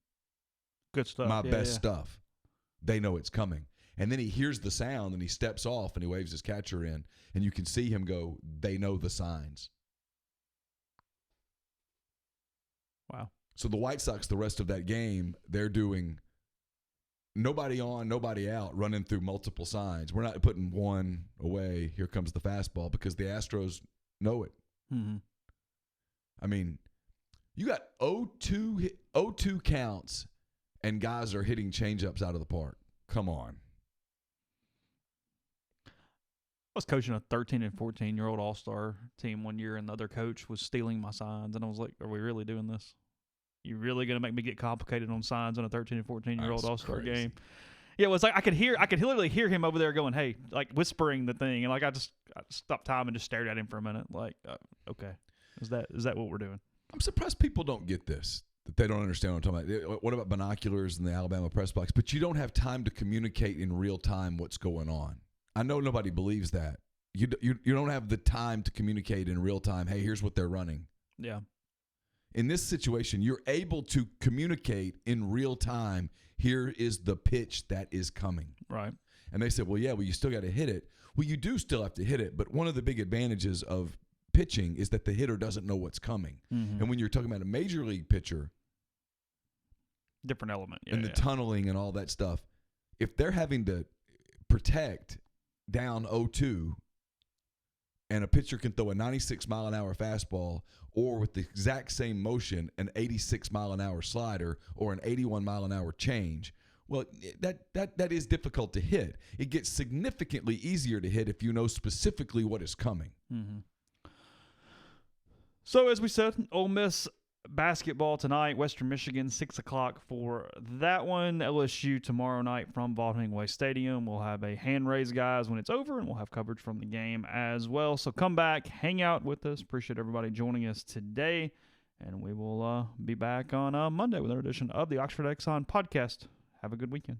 good stuff. My best stuff. They know it's coming. And then he hears the sound, and he steps off, and he waves his catcher in, and you can see him go, they know the signs. Wow. So the White Sox, the rest of that game, they're doing nobody on, nobody out, running through multiple signs. We're not putting one away. Here comes the fastball, because the Astros know it. Mm-hmm. I mean, you got 0-2 counts, and guys are hitting changeups out of the park. Come on. I was coaching a 13 and 14-year-old all-star team one year, and the other coach was stealing my signs, and I was like, are we really doing this? You really going to make me get complicated on signs on a 13 and 14-year-old all-star game? Yeah, it was like I could literally hear him over there going, hey, like whispering the thing, and like I stopped time and just stared at him for a minute, like, okay. Is that what we're doing? I'm surprised people don't get this, that they don't understand what I'm talking about. What about binoculars in the Alabama press box? But you don't have time to communicate in real time what's going on. I know nobody believes that. You don't have the time to communicate in real time. Hey, here's what they're running. Yeah. In this situation, you're able to communicate in real time. Here is the pitch that is coming. Right. And they said, well, you still got to hit it. Well, you do still have to hit it, but one of the big advantages of pitching is that the hitter doesn't know what's coming. Mm-hmm. And when you're talking about a major league pitcher, different element. And the tunneling and all that stuff, if they're having to protect down 0-2 and a pitcher can throw a 96-mile-an-hour fastball or with the exact same motion an 86-mile-an-hour slider or an 81-mile-an-hour change, well, that is difficult to hit. It gets significantly easier to hit if you know specifically what is coming. Mm-hmm. So, as we said, Ole Miss basketball tonight, Western Michigan, 6 o'clock for that one. LSU tomorrow night from Vaught-Hemingway Stadium. We'll have a hand raise, guys, when it's over, and we'll have coverage from the game as well. So come back, hang out with us. Appreciate everybody joining us today, and we will be back on Monday with another edition of the Oxford Exxon podcast. Have a good weekend.